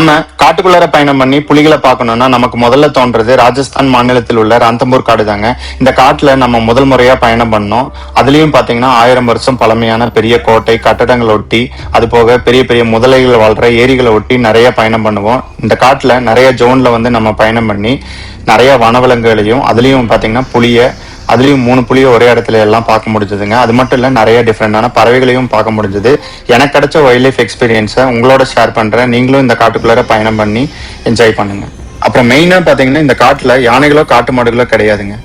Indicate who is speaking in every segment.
Speaker 1: நம்ம காட்டுக்குள்ளார பயணம் பண்ணி புலிகளை பார்க்கணும்னா நமக்கு முதல்ல தோன்றது ராஜஸ்தான் மாநிலத்தில் உள்ள ரந்தம்பூர் காடு தாங்க. இந்த காட்டுல நம்ம முதல் முறையா பயணம் பண்ணோம். அதுலயும் பாத்தீங்கன்னா 1000 வருஷம் பழமையான பெரிய கோட்டை கட்டடங்களை ஒட்டி, அது போக பெரிய பெரிய முதலைகள் வாழ்ற ஏரிகளை ஒட்டி நிறைய பயணம் பண்ணுவோம். இந்த காட்டுல நிறைய ஜோன்ல வந்து நம்ம பயணம் பண்ணி நிறைய வனவிலங்குகளையும், அதுலயும் பாத்தீங்கன்னா அதுலயும் 3 புலியை ஒரே இடத்துல எல்லாம் பார்க்க முடிஞ்சதுங்க. அது மட்டும் இல்ல நிறைய டிஃப்ரெண்டான பறவைகளையும் பார்க்க முடிஞ்சது. எனக்கு கிடைச்ச வைல்ட் லைஃப் எக்ஸ்பீரியன்ஸை உங்களோட ஷேர் பண்றேன். நீங்களும் இந்த காட்டுக்குள்ளார பயணம் பண்ணி என்ஜாய் பண்ணுங்க. அப்புறம் மெயினா பாத்தீங்கன்னா இந்த காட்டுல யானைகளோ காட்டு மாடுகளோ கிடையாதுங்க.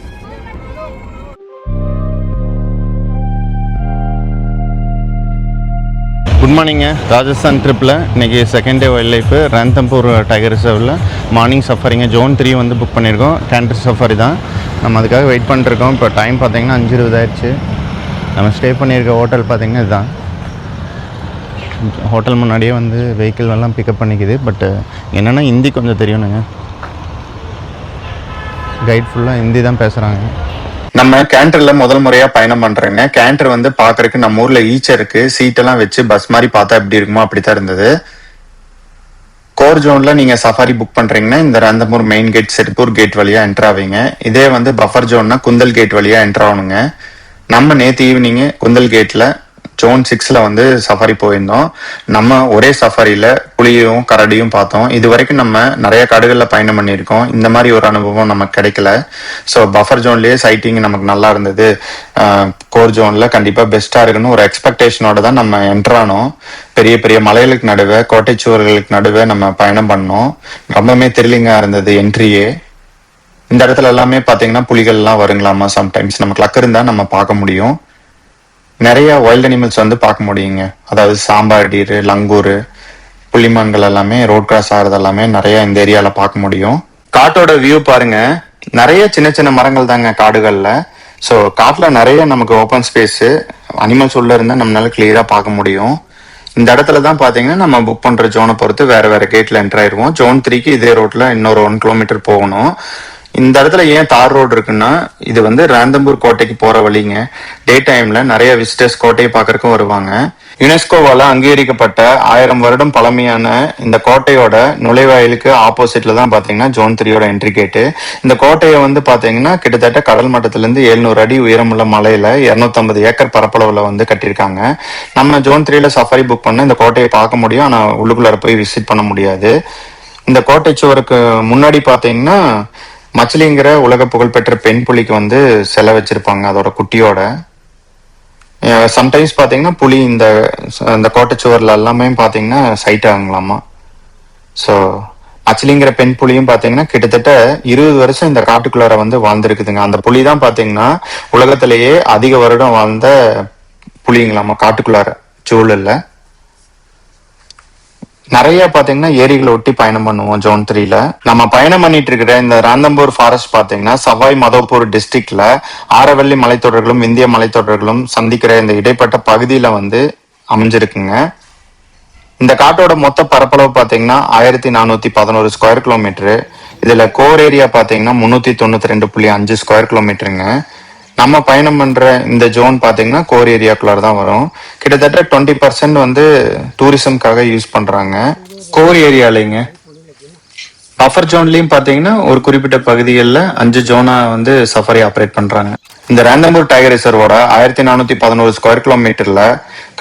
Speaker 1: குட் மார்னிங்க. ராஜஸ்தான் ட்ரிப்பில் இன்றைக்கி second day wildlife Ranthambore tiger ரிசர்வில் மார்னிங் சஃபாரிங்க. ஜோன் 3 வந்து புக் பண்ணியிருக்கோம். கேண்டர் சஃபாரி தான். நம்ம அதுக்காக வெயிட் பண்ணிருக்கோம். இப்போ டைம் பார்த்திங்கன்னா 5:20 ஆயிடுச்சு. நம்ம ஸ்டே பண்ணியிருக்க ஹோட்டல் பார்த்திங்கன்னா இதுதான். ஹோட்டல் முன்னாடியே வந்து வெஹிக்கிள் எல்லாம் பிக்கப் பண்ணிக்குது. பட் என்னென்னா ஹிந்தி கொஞ்சம் தெரியணுங்க. கைட் ஃபுல்லாக ஹிந்தி தான் பேசுகிறாங்க. நம்ம கேண்டர்ல முதல் முறையா பயணம் பண்றேங்க. கேண்டர் வந்து பாக்குறதுக்கு நம்ம ஊர்ல ஈச்சருக்கு சீட்டெல்லாம் வச்சு பஸ் மாதிரி பார்த்தா எப்படி இருக்குமோ அப்படித்தான் இருந்தது. கோர் ஜோன்ல நீங்க சஃபாரி புக் பண்றீங்கன்னா இந்த Ranthambore main gate Sirpur gate வழியா என்டர் ஆவீங்க. இதே வந்து பஃபர் ஜோன்னா குந்தல் கேட் வழியா என்டர் ஆகணுங்க. நம்ம நேற்று ஈவினிங் குந்தல் கேட்ல ஜோன் 6ல வந்து சஃபாரி போயிருந்தோம். நம்ம ஒரே சஃபாரியில புலியும் கரடியும் பார்த்தோம். இது வரைக்கும் நம்ம நிறைய காடுகளில் பயணம் பண்ணியிருக்கோம். இந்த மாதிரி ஒரு அனுபவம் நமக்கு கிடைக்கல. ஸோ பஃபர் ஜோன்லயே சைட்டிங் நமக்கு நல்லா இருந்தது. கோர் ஜோன்ல கண்டிப்பா பெஸ்டா இருக்குன்னு ஒரு எக்ஸ்பெக்டேஷனோட தான் நம்ம என்டர் ஆனோம். பெரிய பெரிய மலைகளுக்கு நடுவே கோட்டைச்சுவர்களுக்கு நடுவே நம்ம பயணம் பண்ணோம். ரொம்பவே த்ரில்லிங்கா இருந்தது என்ட்ரியே. இந்த இடத்துல எல்லாமே பாத்தீங்கன்னா புலிகள் எல்லாம் வருங்களாமா. சம்டைம்ஸ் நமக்கு லக் இருந்தா நம்ம பார்க்க முடியும். நிறைய வைல்ட் அனிமல்ஸ் வந்து பார்க்க முடியுங்க. அதாவது சாம்பார் டீர், லங்கூர், புள்ளிமான்கள் எல்லாமே ரோட் கிராஸ் ஆகிறது எல்லாமே நிறைய இந்த ஏரியால பார்க்க முடியும். காட்டோட வியூ பாருங்க. நிறைய சின்ன சின்ன மரங்கள் தாங்க காடுகள்ல. ஸோ காட்டுல நிறைய நமக்கு ஓப்பன் ஸ்பேஸ், அனிமல்ஸ் உள்ள இருந்தா நம்மளால கிளியரா பார்க்க முடியும். இந்த இடத்துல தான் பாத்தீங்கன்னா நம்ம புக் பண்ற ஜோனை பொறுத்து வேற வேற கேட்ல என்டர் ஆயிருவோம். ஜோன் 3க்கு இதே ரோட்ல இன்னொரு 1 கிலோமீட்டர் போகணும். இந்த இடத்துல ஏன் தார் ரோடு இருக்குன்னா இது வந்து ரந்தம்பூர் கோட்டைக்கு போற வழிங்க. டே டைம்ல நிறைய விசிட்டர்ஸ் கோட்டையை பார்க்கறதுக்கும் வருவாங்க. யுனெஸ்கோவால அங்கீகரிக்கப்பட்ட 1000 வருடம் பழமையான இந்த கோட்டையோட நுழைவாயிலுக்கு ஆப்போசிட்ல தான் பாத்தீங்கன்னா ஜோன் 3யோட என்ட்ரி கேட்டு. இந்த கோட்டையை வந்து பாத்தீங்கன்னா கிட்டத்தட்ட கடல் மட்டத்துல இருந்து 700 அடி உயரமுள்ள மலையில 250 ஏக்கர் பரப்பளவுல வந்து கட்டியிருக்காங்க. நம்ம ஜோன் 3ல சஃபாரி புக் பண்ண இந்த கோட்டையை பார்க்க முடியும். ஆனா உள்ளுக்குள்ளார போய் விசிட் பண்ண முடியாது. இந்த கோட்டை சுவருக்கு முன்னாடி பாத்தீங்கன்னா மச்சிலிங்கிற உலக புகழ்பெற்ற பெண் புலிக்கு வந்து சிலை வச்சிருப்பாங்க அதோட குட்டியோட. சம்டைம்ஸ் பாத்தீங்கன்னா புலி இந்த கோட்டைச்சுவர்ல எல்லாமே பாத்தீங்கன்னா சைட் ஆகுங்களாமா. ஸோ மச்சிலிங்கிற பெண் புலியும் பாத்தீங்கன்னா கிட்டத்தட்ட 20 வருஷம் இந்த காட்டுக்குள்ளார வந்து வாழ்ந்துருக்குதுங்க. அந்த புலி தான் பாத்தீங்கன்னா உலகத்திலேயே அதிக வருடம் வாழ்ந்த புலிங்களாமா காட்டுக்குள்ளார சூழல்ல. நிறைய பாத்தீங்கன்னா ஏரிகளை ஒட்டி பயணம் பண்ணுவோம். ஜோன் 3ல நம்ம பயணம் பண்ணிட்டு இருக்கிற இந்த ரந்தம்பூர் ஃபாரஸ்ட் பாத்தீங்கன்னா சவாய் மதோப்பூர் டிஸ்ட்ரிக்ட்ல ஆரவல்லி மலைத்தொடர்களும் இந்திய மலைத்தொடர்களும் சந்திக்கிற இந்த இடைப்பட்ட பகுதியில வந்து அமைஞ்சிருக்குங்க. இந்த காட்டோட மொத்த பரப்பளவு பாத்தீங்கன்னா 1411 ஸ்கொயர் கிலோமீட்டரு. இதுல கோர் ஏரியா பாத்தீங்கன்னா 392.5 ஸ்கொயர் கிலோமீட்டருங்க. நம்ம பயணம் பண்ற இந்த ஜோன் பாத்தீங்கன்னா கோர் ஏரியாக்குள்ளார தான் வரும். கிட்டத்தட்ட 20% வந்து டூரிசம்காக யூஸ் பண்றாங்க. கோர் ஏரியாலைங்க பஃபர் ஜோன்லயும் பாத்தீங்கன்னா ஒரு குறிப்பிட்ட பகுதிகளில் 5 ஜோனா வந்து சஃபாரி ஆப்ரேட் பண்றாங்க. இந்த ரந்தம்பூர் டைகர் ரிசர்வோட 1411 ஸ்கொயர் கிலோமீட்டர்ல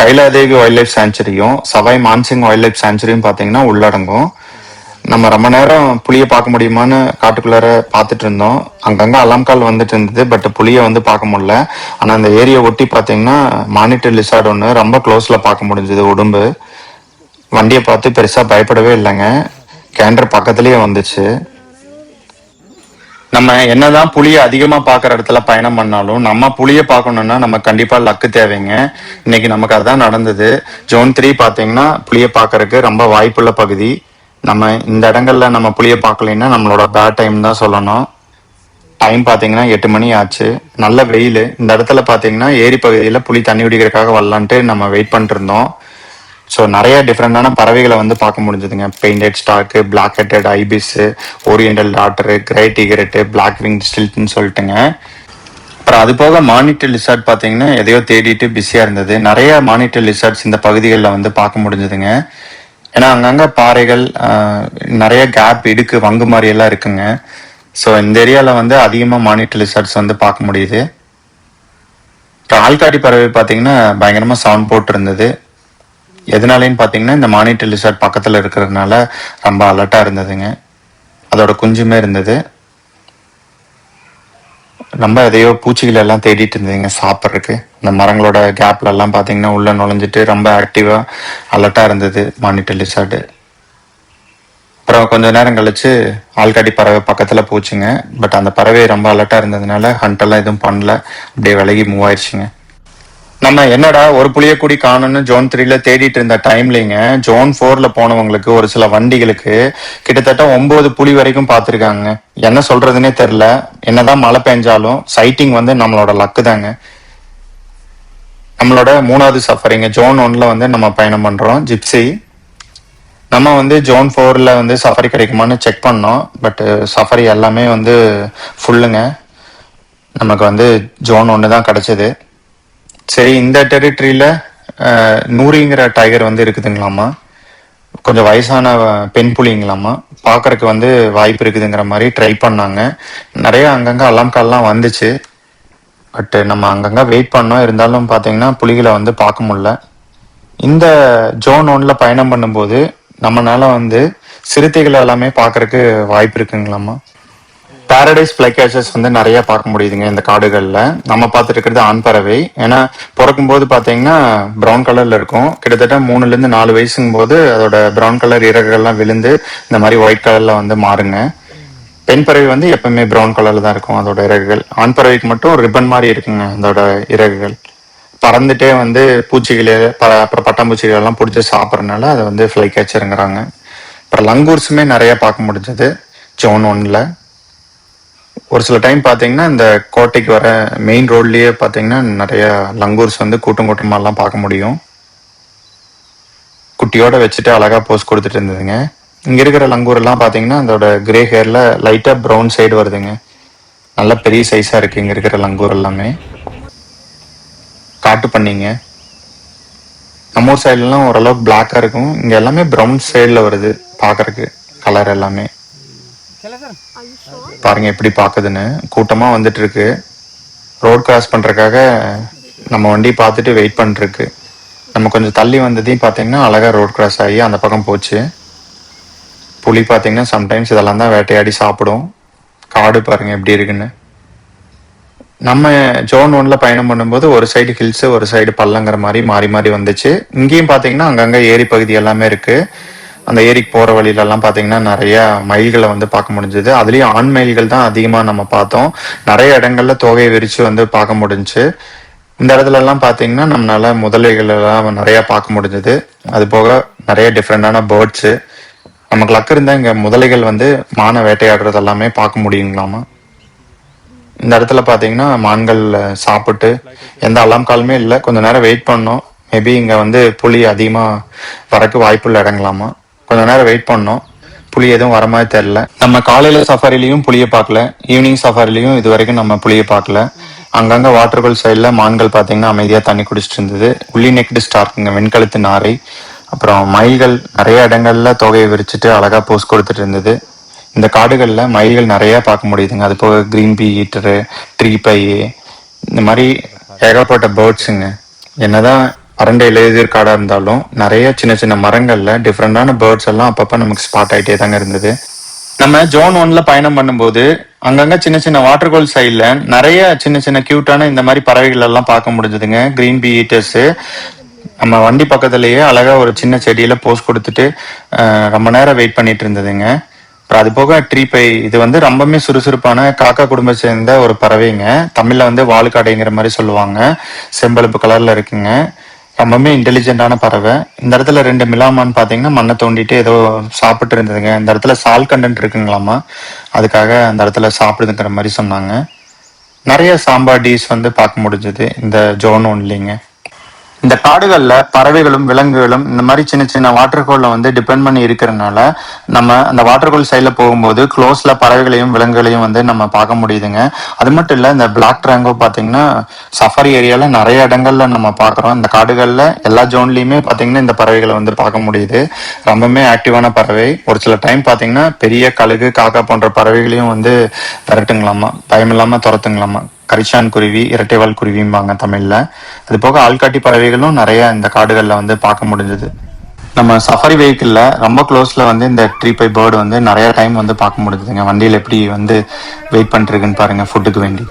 Speaker 1: கைலாதேவி வைல்ட் லைஃப் சாங்சுரியும் சவாய் மான்சிங் வைல்ட் லைஃப் சாங்சுரியும் பாத்தீங்கன்னா உள்ளடங்கும். நம்ம ரொம்ப நேரம் புளியை பார்க்க முடியுமான்னு காட்டுக்குள்ளார பார்த்துட்டு இருந்தோம். அங்கங்க அலாம் கால் வந்துட்டு இருந்தது. பட் புளியை வந்து பார்க்க முடியல. ஆனா அந்த ஏரியா ஒட்டி பாத்தீங்கன்னா மானிட்டர் லிசார்ட் ஒன்று ரொம்ப க்ளோஸ்ல பார்க்க முடிஞ்சது. உடம்பு வண்டியை பார்த்து பெருசா பயப்படவே இல்லைங்க. கேண்டர் பக்கத்துலயே வந்துச்சு. நம்ம என்னதான் புளியை அதிகமா பாக்குற இடத்துல பயணம் பண்ணாலும் நம்ம புளியை பார்க்கணும்னா நம்ம கண்டிப்பா லக்கு தேவைங்க. இன்னைக்கு நமக்கு அதுதான் நடந்தது. ஜோன் 3 பாத்தீங்கன்னா புளியை பார்க்கறதுக்கு ரொம்ப வாய்ப்புள்ள பகுதி. நம்ம இந்த இடங்கள்ல நம்ம புளியை பார்க்கலைன்னா நம்மளோட பேட் டைம் தான் சொல்லணும். டைம் பாத்தீங்கன்னா 8 மணி ஆச்சு. நல்ல வெயில். இந்த இடத்துல பாத்தீங்கன்னா ஏரி பகுதியில புலி தண்ணி குடிக்கிறதுக்காக வரலான்ட்டு நம்ம வெயிட் பண்ணிட்டு இருந்தோம். ஸோ நிறைய டிஃப்ரெண்டான பறவைகளை வந்து பார்க்க முடிஞ்சதுங்க. Painted stork, black headed ibis, oriental darter, great egret, black wing ஸ்டில்ட்னு சொல்லிட்டுங்க. அப்புறம் அது போக மானிட்டர் லிசார்ட் பாத்தீங்கன்னா எதையோ தேடிட்டு பிஸியா இருந்தது. நிறைய மானிட்டர் லிசார்ட்ஸ் இந்த பகுதிகளில் வந்து பார்க்க முடிஞ்சதுங்க. ஏன்னா அங்கங்க பாறைகள் நிறைய கேப் இடுக்கு வங்கு மாதிரி எல்லாம் இருக்குங்க. ஸோ இந்த ஏரியாவில் வந்து அதிகமாக மானிட்டர் லிசர்ட்ஸ் வந்து பார்க்க முடியுது. ஆள்காட்டி பறவை பார்த்தீங்கன்னா பயங்கரமாக சவுண்ட் போட்டு இருந்தது. எதனாலேன்னு பார்த்தீங்கன்னா இந்த மானிட்டர் லிசர்ட் பக்கத்தில் இருக்கிறதுனால ரொம்ப அலர்ட்டாக இருந்ததுங்க. அதோட குஞ்சுமே இருந்தது. ரொம்ப எதையோ பூச்சிகள் எல்லாம் தேடிட்டு இருந்ததுங்க சாப்பிட்றதுக்கு. இந்த மரங்களோட கேப்ல எல்லாம் பார்த்தீங்கன்னா உள்ள நுழைஞ்சிட்டு ரொம்ப ஆக்டிவா அலர்ட்டா இருந்தது மானிட்டர் லிசார்டு. அப்புறம் கொஞ்ச நேரம் கழிச்சு ஆள்காட்டி பறவை பக்கத்துல போச்சுங்க. பட் அந்த பறவை ரொம்ப அலர்ட்டா இருந்ததுனால ஹண்ட் எல்லாம் எதுவும் பண்ணல, அப்படியே விலகி மூவ் ஆயிடுச்சுங்க. நம்ம என்னடா ஒரு புளியக்குடி காணும்னு ஜோன் 3ல தேடிட்டு இருந்த டைம்லிங்க ஜோன் 4ல போனவங்களுக்கு ஒரு சில வண்டிகளுக்கு கிட்டத்தட்ட 9 புலி வரைக்கும் பார்த்துருக்காங்க. என்ன சொல்றதுன்னே தெரியல. என்னதான் மழை பெஞ்சாலும் சைட்டிங் வந்து நம்மளோட லக்கு தாங்க. நம்மளோட 3வது சஃபரிங்க ஜோன் 1ல வந்து நம்ம பயணம் பண்றோம் ஜிப்சி. நம்ம வந்து ஜோன் 4ல வந்து சஃபரி கிடைக்குமான்னு செக் பண்ணோம். பட் சஃபரி எல்லாமே வந்து ஃபுல்லுங்க. நமக்கு வந்து ஜோன் 1 தான் கிடைச்சது. சரி, இந்த டெரிட்டரியில நூறிங்கிற டைகர் வந்து இருக்குதுங்களாமா. கொஞ்சம் வயசான பெண் புலிங்களாமா. பார்க்கறதுக்கு வந்து வாய்ப்பு இருக்குதுங்கிற மாதிரி ட்ரை பண்ணாங்க. நிறைய அங்கங்க அலாம் கால்லாம் வந்துச்சு. பட் நம்ம அங்கங்க வெயிட் பண்ணோம். இருந்தாலும் பார்த்தீங்கன்னா புலிகளை வந்து பார்க்க முடியல. இந்த ஜோன் 1ல பயணம் பண்ணும்போது நம்மளால வந்து சிறுத்தைகள் எல்லாமே பார்க்கறதுக்கு வாய்ப்பு இருக்குங்களாமா. பாரடைஸ் ஃபிளைகேச்சர்ஸ் வந்து நிறைய பார்க்க முடியுதுங்க இந்த காடுகள்ல. நம்ம பார்த்துட்டு இருக்கிறது ஆண் பறவை. ஏன்னா பிறக்கும் போது பாத்தீங்கன்னா ப்ரௌன் கலர்ல இருக்கும். கிட்டத்தட்ட 3ல இருந்து 4 வயசுங்கும் போது அதோட ப்ரௌன் கலர் இறகுகள்லாம் விழுந்து இந்த மாதிரி ஒயிட் கலர்ல வந்து மாறுங்க. பெண் பறவை வந்து எப்பவுமே ப்ரௌன் கலர்ல தான் இருக்கும் அதோட இறகுகள். ஆண் பறவைக்கு மட்டும் ரிப்பன் மாதிரி இருக்குங்க அதோட இறகுகள். பறந்துட்டே வந்து பூச்சிகளே அப்புறம் பட்டாம்பூச்சிகள் எல்லாம் பிடிச்சி சாப்பிட்றதுனால அதை வந்து ஃபிளை கேச்சருங்கிறாங்க. அப்புறம் லங்கூர்ஸுமே நிறைய பார்க்க முடிஞ்சது ஜோன் 1ல. ஒரு சில டைம் பார்த்தீங்கன்னா இந்த கோட்டைக்கு வர மெயின் ரோட்லயே பார்த்தீங்கன்னா நிறைய லங்கூர்ஸ் வந்து கூட்டம் கூட்டமாலாம் பார்க்க முடியும். குட்டியோட வச்சுட்டு அழகா போஸ் கொடுத்துட்டு இருந்ததுங்க. இங்க இருக்கிற லங்கூர் எல்லாம் பார்த்தீங்கன்னா அதோட கிரே ஹேர்ல லைட்டா ப்ரௌன் சைடு வருதுங்க. நல்ல பெரிய சைஸா இருக்கு இங்க இருக்கிற லங்கூர் எல்லாமே. காட்டு பண்ணிங்க நம்ம ஊர் சைட்லாம் ஓரளவுக்கு பிளாக்கா இருக்கும். இங்க எல்லாமே ப்ரௌன் சைடுல வருது பாக்குறதுக்கு கலர் எல்லாமே. பாருங்க எப்படி பாக்குதுன்னு. கூட்டமா வந்துட்டு இருக்கு. ரோட் கிராஸ் பண்றதுக்காக நம்ம வண்டி பார்த்துட்டு வெயிட் பண்ணிருக்கு. நம்ம கொஞ்சம் தள்ளி வந்ததையும் பார்த்தீங்கன்னா அழகா ரோட் கிராஸ் ஆகி அந்த பக்கம் போச்சு. புலி பார்த்தீங்கன்னா சம்டைம்ஸ் இதெல்லாம் தான் வேட்டையாடி சாப்பிடும். காடு பாருங்க எப்படி இருக்குன்னு. நம்ம ஜோன் 1ல பயணம் பண்ணும்போது ஒரு சைடு ஹில்ஸ் ஒரு சைடு பள்ளங்கிற மாதிரி மாறி மாறி வந்துச்சு. இங்கேயும் பார்த்தீங்கன்னா அங்கங்க ஏரி பகுதி எல்லாமே இருக்கு. அந்த ஏரிக்கு போற வழியில எல்லாம் பாத்தீங்கன்னா நிறைய மயில்களை வந்து பார்க்க முடிஞ்சது. அதுலயும் ஆண் மயில்கள் தான் அதிகமா நம்ம பார்த்தோம். நிறைய இடங்கள்ல தோகையை விரிச்சு வந்து பார்க்க முடிஞ்சு. இந்த இடத்துல எல்லாம் பாத்தீங்கன்னா நம்மளால முதலைகள் எல்லாம் நிறைய பார்க்க முடிஞ்சது. அது போக நிறைய டிஃப்ரெண்டான பேர்ட்ஸ். நமக்கு லக்கு இருந்தா இங்க முதலைகள் வந்து மான வேட்டையாடுறது எல்லாமே பார்க்க முடியுங்களாமா. இந்த இடத்துல பாத்தீங்கன்னா மான்கள் சாப்பிட்டு எந்த அலாம் காலுமே இல்லை. கொஞ்ச நேரம் வெயிட் பண்ணோம். மேபி இங்க வந்து புலி அதிகமா வரக்கு வாய்ப்புள்ள இடங்களாமா. கொஞ்ச நேரம் வெயிட் பண்ணோம். புலி எதுவும் வர மாதிரி தெரியல. நம்ம காலையில சஃபாரிலையும் புளியை பார்க்கல, ஈவினிங் சஃபாரிலையும் இது வரைக்கும் நம்ம புளியை பார்க்கல. அங்கங்க வாட்டர்கோல் சைட்ல மான்கள் பாத்தீங்கன்னா அமைதியா தண்ணி குடிச்சிட்டு இருந்தது. உள்ளி நெக்டு ஸ்டார்க்குங்க வெண்கழுத்து நாரை. அப்புறம் மயில்கள் நிறைய இடங்கள்ல தொகையை விரிச்சிட்டு அழகா போஸ் கொடுத்துட்டு இருந்தது. இந்த காடுகள்ல மயில்கள் நிறைய பார்க்க முடியுதுங்க. அது போக கிரீன் பீ ஈட்டரு, ட்ரீ பை, இந்த மாதிரி ஏகப்பட்ட பேர்ட்ஸுங்க. என்னதான் அரண்டை இலையுதிர் காடா இருந்தாலும் நிறைய சின்ன சின்ன மரங்கள்ல டிஃப்ரெண்டான பேர்ட்ஸ் எல்லாம் அப்பப்ப நமக்கு ஸ்பாட் ஆயிட்டே தாங்க இருந்தது. நம்ம ஜோன் 1ல பயணம் பண்ணும்போது அங்கங்க சின்ன சின்ன வாட்டர்கோல் சைட்ல நிறைய சின்ன சின்ன கியூட்டான இந்த மாதிரி பறவைகள் எல்லாம் பார்க்க முடிஞ்சதுங்க. கிரீன் பீ ஈட்டர்ஸ் நம்ம வண்டி பக்கத்துலயே அழகா ஒரு சின்ன செடியில போஸ் கொடுத்துட்டு ரொம்ப நேரம் வெயிட் பண்ணிட்டு இருந்ததுங்க. அப்புறம் அது போக ட்ரீ பை, இது வந்து ரொம்பவுமே சுறுசுறுப்பான காக்கா குடும்பத்தை சேர்ந்த ஒரு பறவைங்க. தமிழ்ல வந்து வாலுக்காடைங்கிற மாதிரி சொல்லுவாங்க. செம்பழுப்பு கலர்ல இருக்குங்க. ரொம்பவுமே இன்டெலிஜென்டான பறவை. இந்த இடத்துல 2 மிலாமான்னு பாத்தீங்கன்னா மண்ணை தோண்டிட்டு ஏதோ சாப்பிட்டு இருந்ததுங்க. இந்த இடத்துல சால் கண்டென்ட் இருக்குங்களாமா. அதுக்காக அந்த இடத்துல சாப்பிடுதுங்கிற மாதிரி சொன்னாங்க. நிறைய சாம்பார் டீஸ் வந்து பார்க்க முடிஞ்சது இந்த ஜோன் 1லிங்க. இந்த காடுகள்ல பறவைகளும் விலங்குகளும் இந்த மாதிரி சின்ன சின்ன வாட்டர்கோல்ல வந்து டிபெண்ட் பண்ணி இருக்கிறதுனால நம்ம அந்த வாட்டர்கோல் சைட்ல போகும்போது க்ளோஸ்ல பறவைகளையும் விலங்குகளையும் வந்து நம்ம பார்க்க முடியுதுங்க. அது மட்டும் இல்ல இந்த பிளாக் ட்ராங்கோ பாத்தீங்கன்னா சஃபாரி ஏரியால நிறைய இடங்கள்ல நம்ம பாக்குறோம். இந்த காடுகள்ல எல்லா ஜோன்லயுமே பாத்தீங்கன்னா இந்த பறவைகளை வந்து பார்க்க முடியுது. ரொம்பவுமே ஆக்டிவான பறவை. ஒரு சில டைம் பாத்தீங்கன்னா பெரிய கழுகு காக்கா போன்ற பறவைகளையும் வந்து விரட்டுங்களாமா, பயமில்லாம துரத்துங்களாமா. கரிச்சான் குருவி, இரட்டைவால் குருவிம்பாங்க தமிழ்ல. அது போக ஆள்காட்டி பறவைகளும் நிறைய இந்த காடுகள்ல வந்து பார்க்க முடிஞ்சது. நம்ம சஃபாரி வெஹிக்கிள்ல ரொம்ப க்ளோஸ்ல வந்து இந்த ட்ரீ பேர்டு வந்து நிறைய டைம் வந்து பார்க்க முடியுதுங்க. வண்டியில எப்படி வந்து வெயிட் பண்ணிட்டு இருக்குன்னு பாருங்க ஃபுட்டுக்கு வேண்டி.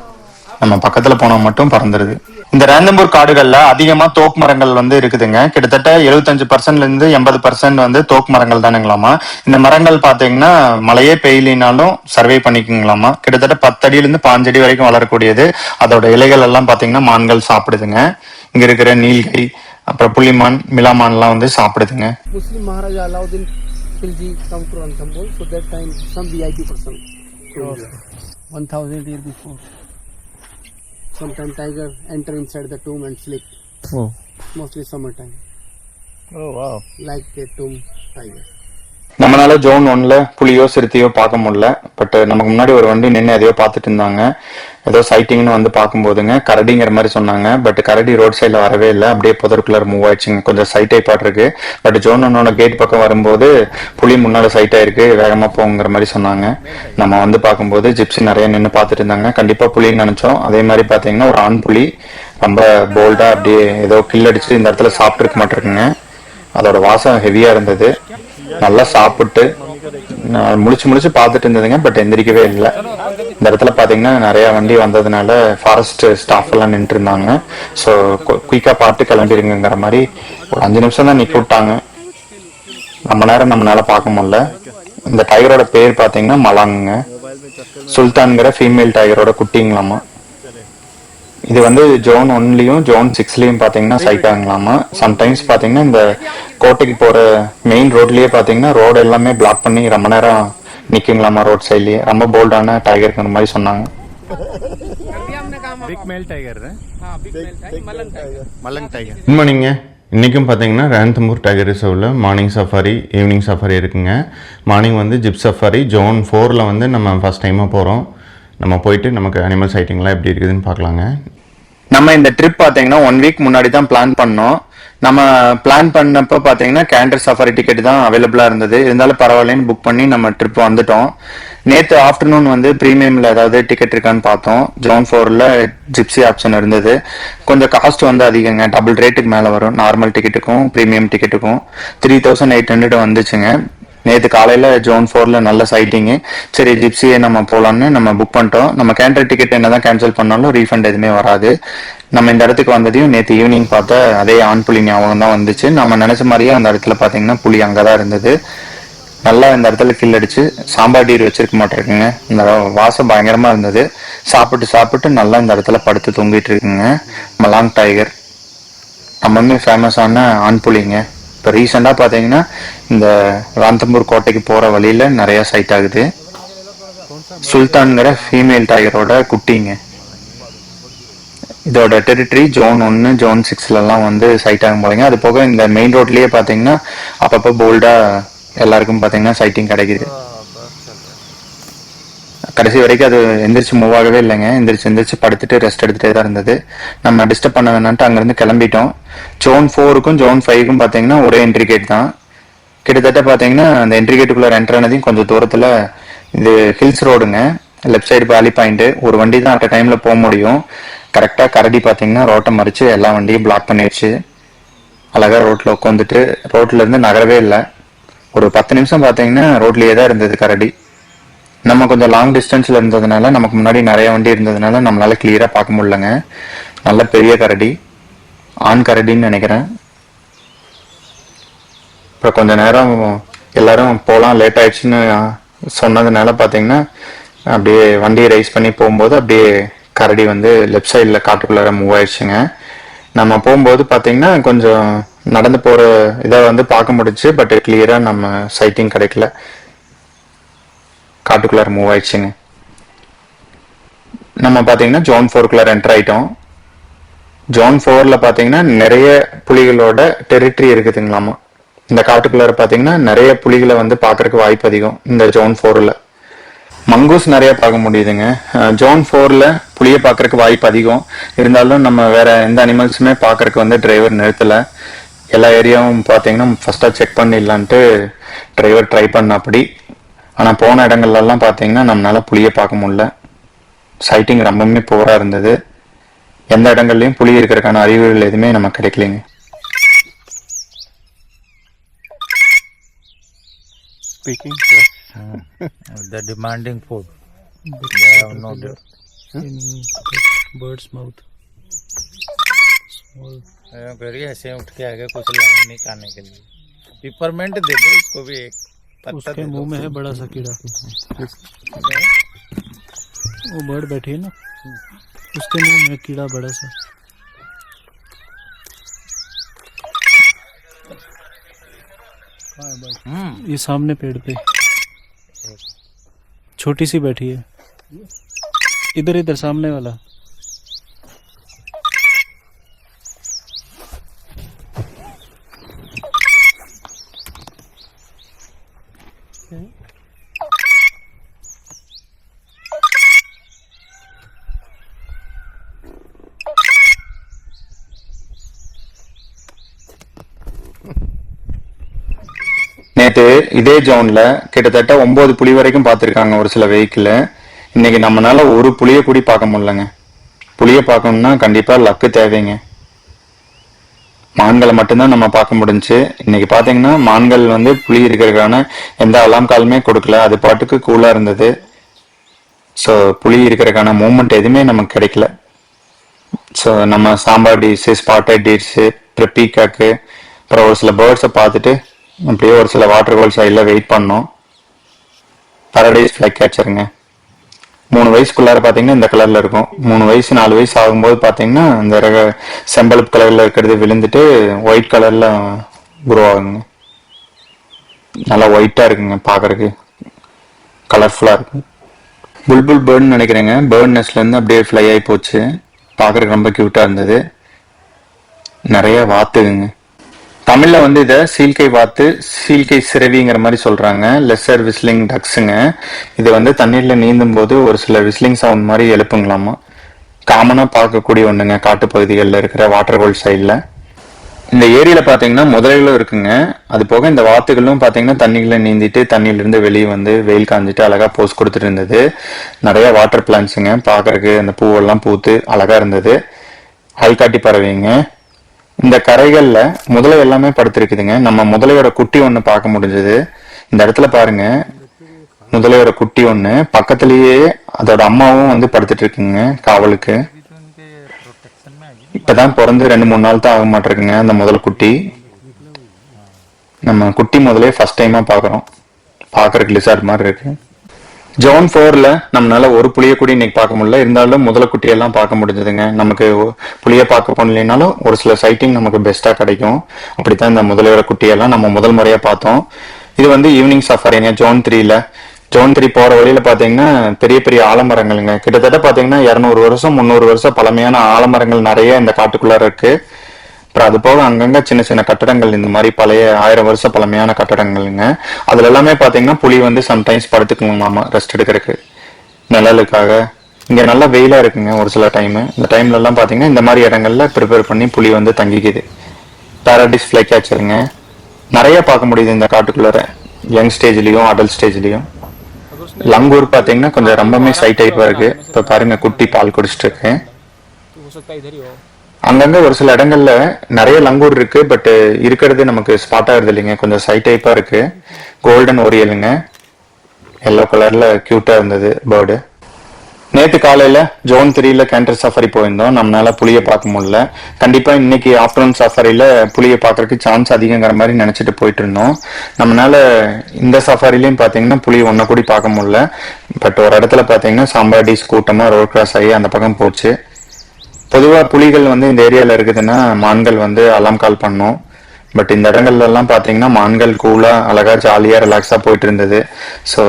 Speaker 1: நம்ம பக்கத்துல போனா மட்டும் பறந்துருது. இந்த ரேந்தம்பூர் காடுகள்ல அதிகமா தோக் மரங்கள் வந்து இருக்குதுங்க. கிட்டத்தட்ட 75% இருந்து 80% வந்து தோக் மரங்கள் தானுங்களாமா. இந்த மரங்கள் பாத்தீங்கன்னா மழையே பெய்யலினாலும் சர்வே பண்ணிக்குங்களாமா. கிட்டத்தட்ட 10 அடியில இருந்து 5 அடி வரைக்கும் வளரக்கூடியது. அதோட இலைகள் எல்லாம் பாத்தீங்கன்னா மான்கள் சாப்பிடுதுங்க. இங்க இருக்கிற நீல்கை, அப்புறம் புள்ளிமான், மிலாமான் எல்லாம் வந்து சாப்பிடுதுங்க.
Speaker 2: Muslim Maharaja Alauddin Khilji come to Ranthambore, so that time some VIP person. 1000 years before. Sometimes tiger enter inside the tomb and sleep.
Speaker 3: Oh.
Speaker 2: Mostly summertime.
Speaker 3: Oh wow.
Speaker 2: Like a tomb tiger.
Speaker 1: நம்மளால zone 1ல புலியோ சிறுத்தையோ பார்க்க முடியல. But நமக்கு முன்னாடி ஒரு வண்டி நின்று எதையோ பார்த்துட்டு இருந்தாங்க. ஏதோ சைட்டிங்னு வந்து பார்க்கும்போதுங்க கரடிங்கிற மாதிரி சொன்னாங்க. பட் கரடி ரோட் சைட்ல வரவே இல்லை, அப்படியே புதருக்குள்ள மூவ் ஆயிடுச்சுங்க. கொஞ்சம் சைட் ஆயிப்பாட்டு இருக்கு. பட் ஜோன் 1ஓட கேட் பக்கம் வரும்போது புலி முன்னால சைட் ஆயிருக்கு, வேகமா போங்கிற மாதிரி சொன்னாங்க. நம்ம வந்து பார்க்கும்போது ஜிப்சி நிறைய நின்று பார்த்துட்டு இருந்தாங்க. கண்டிப்பா புலின்னு நினைச்சோம். அதே மாதிரி பாத்தீங்கன்னா ஒரு ஆண் புலி ரொம்ப போல்டா அப்படியே ஏதோ கில் அடிச்சு இந்த இடத்துல சாப்பிட்டு இருக்க மாட்டிருக்குங்க. அதோட வாசம் ஹெவியா இருந்தது. நல்லா சாப்பிட்டு முழிச்சு பார்த்துட்டு இருந்ததுங்க. பட் எந்திரிக்கவே இல்லை. இந்த இடத்துல பாத்தீங்கன்னா நிறைய வண்டி வந்ததுனால ஃபாரஸ்ட் ஸ்டாஃப் எல்லாம் நின்று இருந்தாங்க. ஸோ குயிக்கா பார்த்து கிளம்பிருங்கிற மாதிரி ஒரு 5 நிமிஷம் தான் நிக்க விட்டாங்க. ரொம்ப நேரம் நம்மளால பார்க்க முடியல. இந்த டைகரோட பேர் பாத்தீங்கன்னா மலாங்குங்க. சுல்தான்கிற ஃபீமேல் டைகரோட குட்டிங்களாமா. இது வந்து ஜோன் 1லயும் ஜோன் 6லயும் பாத்தீங்கன்னா சைட் ஆகலாமா. சம்டைம்ஸ் பாத்தீங்கன்னா இந்த கோட்டைக்கு போற மெயின் ரோட்லயே பாத்தீங்கன்னா ரோடு எல்லாமே பிளாக் பண்ணி ரொம்ப நேரம் நிக்குங்களாமா ரோட் சைட்லயே. ரொம்ப போல்டான டைகர் மாதிரி சொன்னாங்க.
Speaker 3: Big male tiger, right?
Speaker 2: Big male tiger,
Speaker 3: Malang tiger.
Speaker 1: Good மார்னிங்க. இன்றைக்கும் பார்த்தீங்கன்னா ரேந்தம்பூர் டைகர் ரிசர்வில் மார்னிங் சஃபாரி, ஈவினிங் சஃபாரி இருக்குங்க. மார்னிங் வந்து ஜிப் சஃபாரி ஜோன் 4ல் வந்து நம்ம ஃபஸ்ட் டைமாக போகிறோம். நம்ம போயிட்டு நமக்கு அனிமல் சைட்டிங்லாம் எப்படி இருக்குதுன்னு பார்க்கலாங்க. நம்ம இந்த ட்ரிப் பார்த்தீங்கன்னா 1 வீக் முன்னாடி தான் பிளான் பண்ணோம். நம்ம பிளான் பண்ணப்போ பார்த்தீங்கன்னா கேண்டர் சஃபாரி டிக்கெட் தான் அவைலபிளாக இருந்தது. இருந்தாலும் பரவாயில்லன்னு புக் பண்ணி நம்ம ட்ரிப் வந்துட்டோம். நேற்று ஆஃப்டர்நூன் வந்து ப்ரீமியமில் ஏதாவது டிக்கெட் இருக்கான்னு பார்த்தோம். ஜோன் 4ல் ஜிப்சி ஆப்ஷன் இருந்தது. கொஞ்சம் காஸ்ட் வந்து அதிகங்க, டபுள் ரேட்டுக்கு மேலே வரும். நார்மல் டிக்கெட்டுக்கும் ப்ரீமியம் டிக்கெட்டுக்கும் 3800 வந்துச்சுங்க. நேற்று காலையில் ஜோன் 4ல் நல்ல சைட்டிங்கு. சரி ஜிப்சியை நம்ம போகலான்னு நம்ம புக் பண்ணிட்டோம். நம்ம கேண்டர் டிக்கெட் என்னதான் கேன்சல் பண்ணாலும் ரீஃபண்ட் எதுவுமே வராது. நம்ம இந்த இடத்துக்கு வந்ததையும் நேற்று ஈவினிங் பார்த்தா அதே ஆண் புலி ஞாபகம் தான் வந்துச்சு. நம்ம நினைச்ச மாதிரியே அந்த இடத்துல பார்த்தீங்கன்னா புலி அங்கே தான் இருந்தது. நல்லா இந்த இடத்துல கில் அடிச்சு சாம்பார் டீர் வச்சிருக்க மாட்டிருக்குங்க. இந்த வாசம் பயங்கரமா இருந்தது. சாப்பிட்டு நல்லா இந்த இடத்துல படுத்து தூங்கிட்டு இருக்குங்க. மலாங் டைகர் ரொம்பவுமே ஃபேமஸான ஆண் புலிங்க. இப்போ ரீசெண்டாக பார்த்தீங்கன்னா இந்த ராந்தம்பூர் கோட்டைக்கு போகிற வழியில் நிறைய சைட் ஆகுது. சுல்தான்கிற ஃபீமேல் டைகரோட குட்டிங்க. இதோட டெரிட்டரி ஜோன் 1, ஜோன் 6லலாம் வந்து சைட் ஆகும் போலங்க. அது போக இந்த மெயின் ரோட்லேயே பார்த்தீங்கன்னா அப்பப்போ போல்டாக எல்லாருக்கும் பார்த்தீங்கன்னா சைட்டிங் கிடைக்குது. கடைசி வரைக்கும் அது எந்திரிச்சு மூவ் ஆகவே இல்லைங்க. எந்திரிச்சு படுத்துட்டு ரெஸ்ட் எடுத்துட்டே தான் இருந்தது. நம்ம டிஸ்டர்ப் பண்ண வேணான்ட்டு அங்கிருந்து கிளம்பிட்டோம். ஜோன் 4க்கும் ஜோன் 5க்கும் பார்த்தீங்கன்னா ஒரே என்ட்ரி கேட் தான். கிட்டத்தட்ட பார்த்தீங்கன்னா அந்த என்ட்ரி கேட்டுக்குள்ள என்டர் ஆனதையும் கொஞ்சம் தூரத்தில் இது ஹில்ஸ் ரோடுங்க. லெஃப்ட் சைடு வேலி பாயிண்ட். ஒரு வண்டி தான் அட் டைம்ல போக முடியும். கரெக்டாக கரடி பார்த்தீங்கன்னா ரோட்டை மறிச்சு எல்லா வண்டியும் பிளாக் பண்ணிடுச்சு. அழகா ரோட்ல உட்காந்துட்டு ரோட்ல இருந்து நகரவே இல்லை. ஒரு 10 நிமிஷம் பார்த்தீங்கன்னா ரோட்லயே தான் இருந்தது கரடி. நம்ம கொஞ்சம் லாங் டிஸ்டன்ஸ்ல இருந்ததுனால நமக்கு முன்னாடி நிறைய வண்டி இருந்ததுனால நம்மளால கிளியரா பார்க்க முடியலங்க. நல்ல பெரிய கரடி, ஆண் கரடின்னு நினைக்கிறேன். அப்புறம் கொஞ்ச நேரம் எல்லாரும் போகலாம் லேட் ஆயிடுச்சுன்னு சொன்னதுனால பார்த்தீங்கன்னா அப்படியே வண்டியை ரைஸ் பண்ணி போகும்போது அப்படியே கரடி வந்து லெஃப்ட் சைடில் காட்டுக்குள்ளார மூவ் ஆயிடுச்சுங்க. நம்ம போகும்போது பார்த்தீங்கன்னா கொஞ்சம் நடந்து போகிற இதை வந்து பார்க்க முடிச்சு. பட் கிளியராக நம்ம சைட்டிங் கிடைக்கல. காட்டுக்குள்ளார மூவ் ஆயிடுச்சுங்க. நம்ம பார்த்தீங்கன்னா ஜோன் 4க்குள்ளார என்டர் ஆயிட்டோம். ஜோன் 4ல பாத்தீங்கன்னா நிறைய புலிகளோட டெரிட்டரி இருக்குதுங்களாமா. இந்த காட்டுக்குள்ளார பாத்தீங்கன்னா நிறைய புலிகளை வந்து பாக்குறதுக்கு வாய்ப்பு அதிகம் இந்த ஜோன் 4ல. மங்கூஸ் நிறைய பார்க்க முடியுதுங்க. ஜோன் 4ல புலியை பாக்குறதுக்கு வாய்ப்பு அதிகம் இருந்தாலும் நம்ம வேற எந்த அனிமல்ஸுமே பாக்குறதுக்கு வந்து டிரைவர் நிறுத்தல. எல்லா ஏரியாவும் பாத்தீங்கன்னா ஃபர்ஸ்டா செக் பண்ணிடலான்ட்டு டிரைவர் ட்ரை பண்ண அப்படி. ஆனா போன இடங்கள்ல எல்லாம் பாத்தீங்கன்னா நம்மளால புலியை பார்க்க முடியல. சைட்டிங் ரொம்பவுமே போரா இருந்தது. எந்த இடங்கள்லயும் புலி இருக்கிறதுக்கான அறிகுறிகள் எதுவுமே நமக்கு கிடைக்கலைங்க.
Speaker 3: Speaking.
Speaker 4: They're demanding food. They have no doubt.
Speaker 2: In bird's mouth. Small.
Speaker 4: करिए ऐसे उठ के आगे कुछ लाइन नहीं खाने के लिए. पिपरमेंट दे दो इसको भी एक पत्ता
Speaker 2: उसके
Speaker 4: दे
Speaker 2: मुंह
Speaker 4: दो.
Speaker 2: में है बड़ा सा कीड़ा. वो बर्ड बैठी है ना, उसके मुंह में कीड़ा बड़ा सा. ये सामने पेड़ पे छोटी सी बैठी है. इधर इधर सामने वाला.
Speaker 1: நேத்து இதே ஜோன்ல கிட்டத்தட்ட 9 புலி வரைக்கும் பார்த்திருக்காங்க ஒரு சில வெஹிக்கிள். இன்னைக்கு நம்மனால ஒரு புலியை கூடி பார்க்க முடியலங்க. புலியை பார்க்கணும்னா கண்டிப்பா லக்கு தேவைங்க. மான்களை மட்டும்தான் நம்ம பார்க்க முடிஞ்சுச்சு. இன்னைக்கு பாத்தீங்கன்னா மான்கள் வந்து புலி இருக்கிறதுக்கான எந்த அலாம் காலுமே கொடுக்கல. அது பாட்டுக்கு கூலா இருந்தது. ஸோ புலி இருக்கிறதுக்கான மூமெண்ட் எதுவுமே நமக்கு கிடைக்கல. ஸோ நம்ம சாம்பார் டீர்ஸு, ஸ்பாட்டட் டீர்ஸு, அப்புறம் பீகாக்கு, அப்புறம் ஒரு சில பேர்ட்ஸை பார்த்துட்டு அப்படியே ஒரு சில வாட்டர் ஹோல் சைடில் வெயிட் பண்ணோம். பாரடைஸ் ஃபிளைக் கேச்சருங்க. 3 வயசுக்குள்ளார பார்த்தீங்கன்னா இந்த கலரில் இருக்கும். 3 வயசு 4 வயசு ஆகும்போது பார்த்தீங்கன்னா இந்த செம்பழுப்பு கலரில் இருக்கிறது விழுந்துட்டு ஒயிட் கலரில் குரோ ஆகுங்க. நல்லா ஒயிட்டாக இருக்குங்க, பார்க்கறதுக்கு கலர்ஃபுல்லாக இருக்கு. புல்புல் பேர்ட்னு நினைக்கிறேங்க. பேர்ட் நெஸ்ட்லேருந்து அப்படியே ஃப்ளை ஆகி போச்சு. பார்க்கறதுக்கு ரொம்ப க்யூட்டாக இருந்தது. நிறைய வாத்துக்குங்க. தமிழ்ல வந்து இதை சீல்கை வாத்து, சீல்கை சிறவிங்கிற மாதிரி சொல்றாங்க. லெஸ்ஸர் விஸ்லிங் டக்ஸுங்க. இது வந்து தண்ணீர்ல நீந்தும் போது ஒரு சில விஸ்லிங் சவுண்ட் மாதிரி எழுப்புங்களாமா. காமனா பார்க்கக்கூடிய ஒண்ணுங்க காட்டு பகுதிகளில் இருக்கிற வாட்டர் ஹோல் சைட்ல. இந்த ஏரியில பாத்தீங்கன்னா முதலைகளும் இருக்குங்க. அது போக இந்த வாத்துகளும் பாத்தீங்கன்னா தண்ணிகளை நீந்திட்டு தண்ணியில இருந்து வெளியே வந்து வெயில் காஞ்சிட்டு அழகா போஸ் கொடுத்துட்டு இருந்தது. நிறைய வாட்டர் பிளான்ட்ஸுங்க. பார்க்கறதுக்கு அந்த பூவெல்லாம் பூத்து அழகா இருந்தது. ஆள்காட்டி பறவைங்க. இந்த கரைகள்ல முதலை எல்லாமே படுத்திருக்குதுங்க. நம்ம முதலையோட குட்டி ஒண்ணு பார்க்க முடிஞ்சது. இந்த இடத்துல பாருங்க, முதலையோட குட்டி ஒண்ணு பக்கத்திலேயே அதோட அம்மாவும் வந்து படுத்துட்டு இருக்குங்க காவலுக்கு. இப்பதான் பிறந்து 2-3 நாள் தான் ஆக மாட்டிருக்குங்க அந்த முதல் குட்டி. நம்ம குட்டி முதலே ஃபர்ஸ்ட் டைமா பாக்குறோம். பாக்குறதுக்கு லிசார்ட் மாதிரி இருக்கு. ஜோன் 4ல நம்மளால ஒரு புளிய கூட இன்னைக்கு பார்க்க முடியல. இருந்தாலும் முதல குட்டியெல்லாம் பார்க்க முடிஞ்சதுங்க. நமக்கு புளிய பார்க்க போனலைனாலும் ஒரு சில சைட்டிங் நமக்கு பெஸ்டா கிடைக்கும். அப்படித்தான் இந்த முதலையோட குட்டியெல்லாம் நம்ம முதல் முறையா பார்த்தோம். இது வந்து ஈவினிங் சஃபாரிங்க ஜோன் 3ல. ஜோன் 3 போற வழியில பாத்தீங்கன்னா பெரிய பெரிய ஆலமரங்களுங்க. கிட்டத்தட்ட பாத்தீங்கன்னா 200 வருஷம் 300 வருஷம் பழமையான ஆலமரங்கள் நிறைய இந்த காட்டுக்குள்ளார இருக்கு. அப்புறம் அது போக அங்கங்க சின்ன சின்ன கட்டடங்கள், இந்த மாதிரி பழைய 1000 வருஷம் பழமையான கட்டடங்கள்ங்க. அதுல எல்லாமே பாத்தீங்கன்னா புலி வந்து சம்டைம்ஸ் படுத்துக்கலாமா ரெஸ்ட் எடுக்கிறதுக்கு, நிழலுக்காக. இங்க நல்லா வெயிலா இருக்குங்க ஒரு சில டைம். இந்த டைம்ல எல்லாம் பாத்தீங்கன்னா இந்த மாதிரி இடங்கள்ல ப்ரிப்பேர் பண்ணி புலி வந்து தங்கிக்குது. Paradise fly கேச்சருங்க. நிறைய பார்க்க முடியுது இந்த காட்டுக்குள்ளார, யங் ஸ்டேஜ்லயும் அடல்ட் ஸ்டேஜ்லயும். லங்கூர் பாத்தீங்கன்னா கொஞ்சம் ரொம்பவே சைட் டைப்பா இருக்கு. இப்ப பாருங்க குட்டி பால் குடிச்சிட்டு இருக்கு. அங்கங்க ஒரு சில இடங்கள்ல நிறைய லங்கூர் இருக்கு. பட் இருக்கிறது நமக்கு ஸ்பாட் ஆகுறது இல்லைங்க. கொஞ்சம் சைட் டைப்பா இருக்கு. கோல்டன் ஓரியலுங்க. எல்லோ கலர்ல கியூட்டா இருந்தது பேர்டு. நேத்து காலையில ஜோன் 3ல கேண்டர் சஃபாரி போயிருந்தோம். நம்மளால புளிய பார்க்க முடியல. கண்டிப்பா இன்னைக்கு ஆஃப்டர்நூன் சஃபாரியில புளிய பாக்குறதுக்கு சான்ஸ் அதிகங்கிற மாதிரி நினைச்சிட்டு போயிட்டு இருந்தோம். நம்மளால இந்த சஃபாரிலையும் பாத்தீங்கன்னா புளி ஒன்ன கூடி பார்க்க முடியல. பட் ஒரு இடத்துல பாத்தீங்கன்னா சாம்பாடிஸ் கூட்டமா ரோட் கிராஸ் ஆகி அந்த பக்கம் போச்சு. பொதுவா புலிகள் வந்து இந்த ஏரியால இருக்குதுன்னா மான்கள் வந்து அலாம் கால் பண்ணும். பட் இந்த இடங்கள்ல எல்லாம் பாத்தீங்கன்னா மான்கள் கூலா அழகா ஜாலியா ரிலாக்ஸா போயிட்டு இருந்தது. ஸோ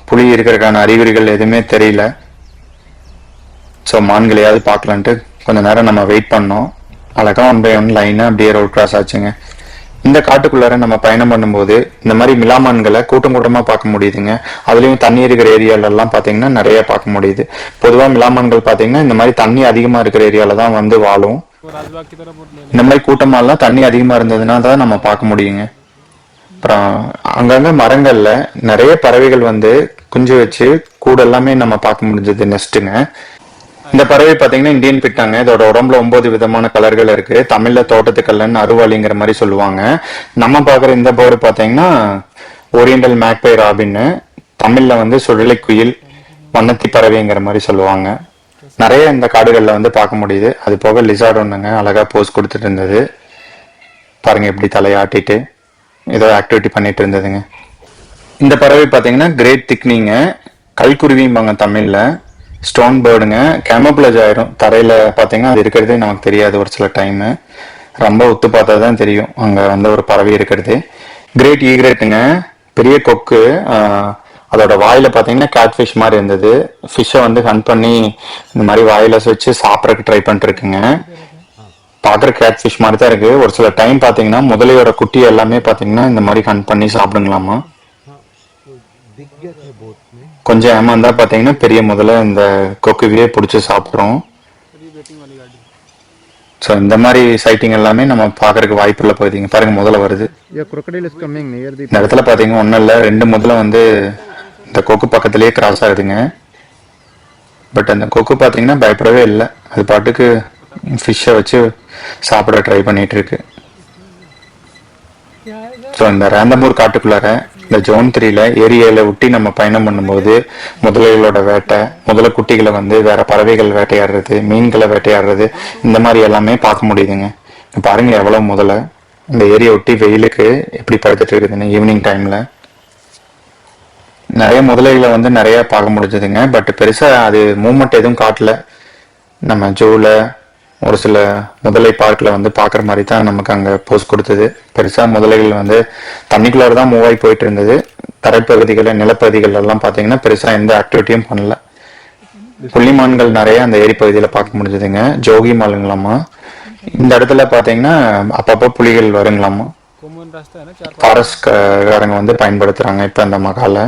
Speaker 1: புலி இருக்கிறதுக்கான அறிகுறிகள் எதுவுமே தெரியல. ஸோ மான்களையாவது பார்க்கலான்ட்டு கொஞ்ச நேரம் நம்ம வெயிட் பண்ணோம். அழகா 1 by 1 லைனா அப்படியே ரோட் கிராஸ் ஆச்சுங்க. இந்த காட்டுக்குள்ளார நம்ம பயணம் பண்ணும்போது இந்த மாதிரி மிலாமான்களை கூட்டம் கூட்டமா பார்க்க முடியுதுங்க. அதுலயும் தண்ணி இருக்கிற ஏரியால எல்லாம் பாத்தீங்கன்னா நிறைய பார்க்க முடியுது. பொதுவா மிலாமான்கள் பாத்தீங்கன்னா இந்த மாதிரி தண்ணி அதிகமா இருக்கிற ஏரியால தான் வந்து வாழும். இந்த மாதிரி கூட்டமாலாம் தண்ணி அதிகமா இருந்ததுன்னா தான் நம்ம பார்க்க முடியுங்க. அப்புறம் அங்கங்க மரங்கள்ல நிறைய பறவைகள் வந்து குஞ்சு வச்சு கூட எல்லாமே நம்ம பார்க்க முடிஞ்சது நெஸ்ட்டுங்க. இந்த பறவை பாத்தீங்கன்னா இந்தியன் பிட்டாங்க. இதோட உடம்புல 9 விதமான கலர்கள் இருக்கு. தமிழ்ல தோட்டத்துக்கல்லன், அருவாளிங்கிற மாதிரி சொல்லுவாங்க. நம்ம பாக்குற இந்த பேர்டு பாத்தீங்கன்னா ஓரியண்டல் மேக்பை ராபின்னு, தமிழ்ல வந்து சுழலை குயில், வண்ணத்தி பறவைங்கிற மாதிரி சொல்லுவாங்க. நிறைய இந்த காடுகள்ல வந்து பார்க்க முடியுது. அது போக லிசார்ட் ஒண்ணுங்க அழகா போஸ் கொடுத்துட்டு இருந்தது. பாருங்க எப்படி தலையாட்டிட்டு ஏதோ ஆக்டிவிட்டி பண்ணிட்டு இருந்ததுங்க. இந்த பறவை பாத்தீங்கன்னா கிரேட் திக்னிங்க, கல்குருவிம்பாங்க தமிழ்ல. ஸ்டோன் பேர்டுங்க, கேமப்ளேஜ் ஆயிரும். தரையில பாத்தீங்கன்னா அது இருக்கிறதே நமக்கு தெரியாது. ஒரு சில டைம் ரொம்ப ஒத்து பார்த்தா தான் தெரியும் அங்க வந்து ஒரு பறவை இருக்கிறது. கிரேட் ஈக்ரேட்டுங்க, பெரிய கொக்கு. அதோட வாயில பாத்தீங்கன்னா கேட்ஃபிஷ் மாதிரி இருந்தது. ஃபிஷ்ஷை வந்து ஹண்ட் பண்ணி இந்த மாதிரி வாயில வச்சு சாப்பிடறதுக்கு ட்ரை பண்ணிட்டு இருக்குங்க. பாக்குற கேட்ஃபிஷ் மாதிரி தான் இருக்கு. ஒரு சில டைம் பாத்தீங்கன்னா முதலையோட குட்டி எல்லாமே பாத்தீங்கன்னா இந்த மாதிரி ஹண்ட் பண்ணி சாப்பிடுங்களாமா. கொஞ்சம் ஏமாந்தா பாத்தீங்கன்னா பெரிய முதல்ல இந்த கொக்குவே பிடிச்சி சாப்பிட்றோம். ஸோ இந்த மாதிரி சைட்டிங் எல்லாமே நம்ம பாக்குறதுக்கு வாய்ப்பு இல்லை. போயிருந்தீங்க பாருங்க முதல்ல வருது. இந்த இடத்துல பாத்தீங்கன்னா ஒன்னும் இல்லை, 2 முதல்ல வந்து இந்த கொக்கு பக்கத்திலேயே கிராஸ் ஆகுதுங்க. பட் அந்த கொக்கு பாத்தீங்கன்னா பயப்படவே இல்லை. அது பாட்டுக்கு ஃபிஷ்ஷை வச்சு சாப்பிட ட்ரை பண்ணிட்டு இருக்கு. ஸோ இந்த ரேந்தம்பூர் காட்டுக்குள்ளார இந்த ஜோன் 3ல ஏரியால ஒட்டி நம்ம பயணம் பண்ணும்போது முதலைகளோட வேட்டை, முதல குட்டிகளை வந்து வேற பறவைகள் வேட்டையாடுறது, மீன்களை வேட்டையாடுறது, இந்த மாதிரி எல்லாமே பார்க்க முடியுதுங்க. பாருங்க எவ்வளவு முதல்ல இந்த ஏரியா ஒட்டி வெயிலுக்கு எப்படி படுத்துட்டு இருக்குதுன்னு. ஈவினிங் டைம்ல நிறைய முதலைகளை வந்து நிறைய பார்க்க முடிஞ்சதுங்க. பட் பெருசா அது மூவ்மெண்ட் எதுவும் காட்டல. நம்ம ஜூல ஒரு சில முதலை பார்க்ல வந்து பாக்குற மாதிரி தான் நமக்கு அங்க போஸ்ட் கொடுத்தது. பெருசா முதலைகள் வந்து தண்ணிக்குள்ளார தான் மூவ் ஆகி போயிட்டு இருந்தது. தரைப்பகுதிகள், நிலப்பகுதிகள் எல்லாம் பாத்தீங்கன்னா பெருசா எந்த ஆக்டிவிட்டியும் பண்ணல. புள்ளிமான்கள் நிறைய அந்த ஏரி பகுதியில பார்க்க முடிஞ்சதுங்க. ஜோகி மாலுங்களாமா. இந்த இடத்துல பாத்தீங்கன்னா அப்பப்போ புலிகள் வருங்களாமா. ஃபாரஸ்ட்காரங்க வந்து பயன்படுத்துறாங்க இப்ப அந்த மகால.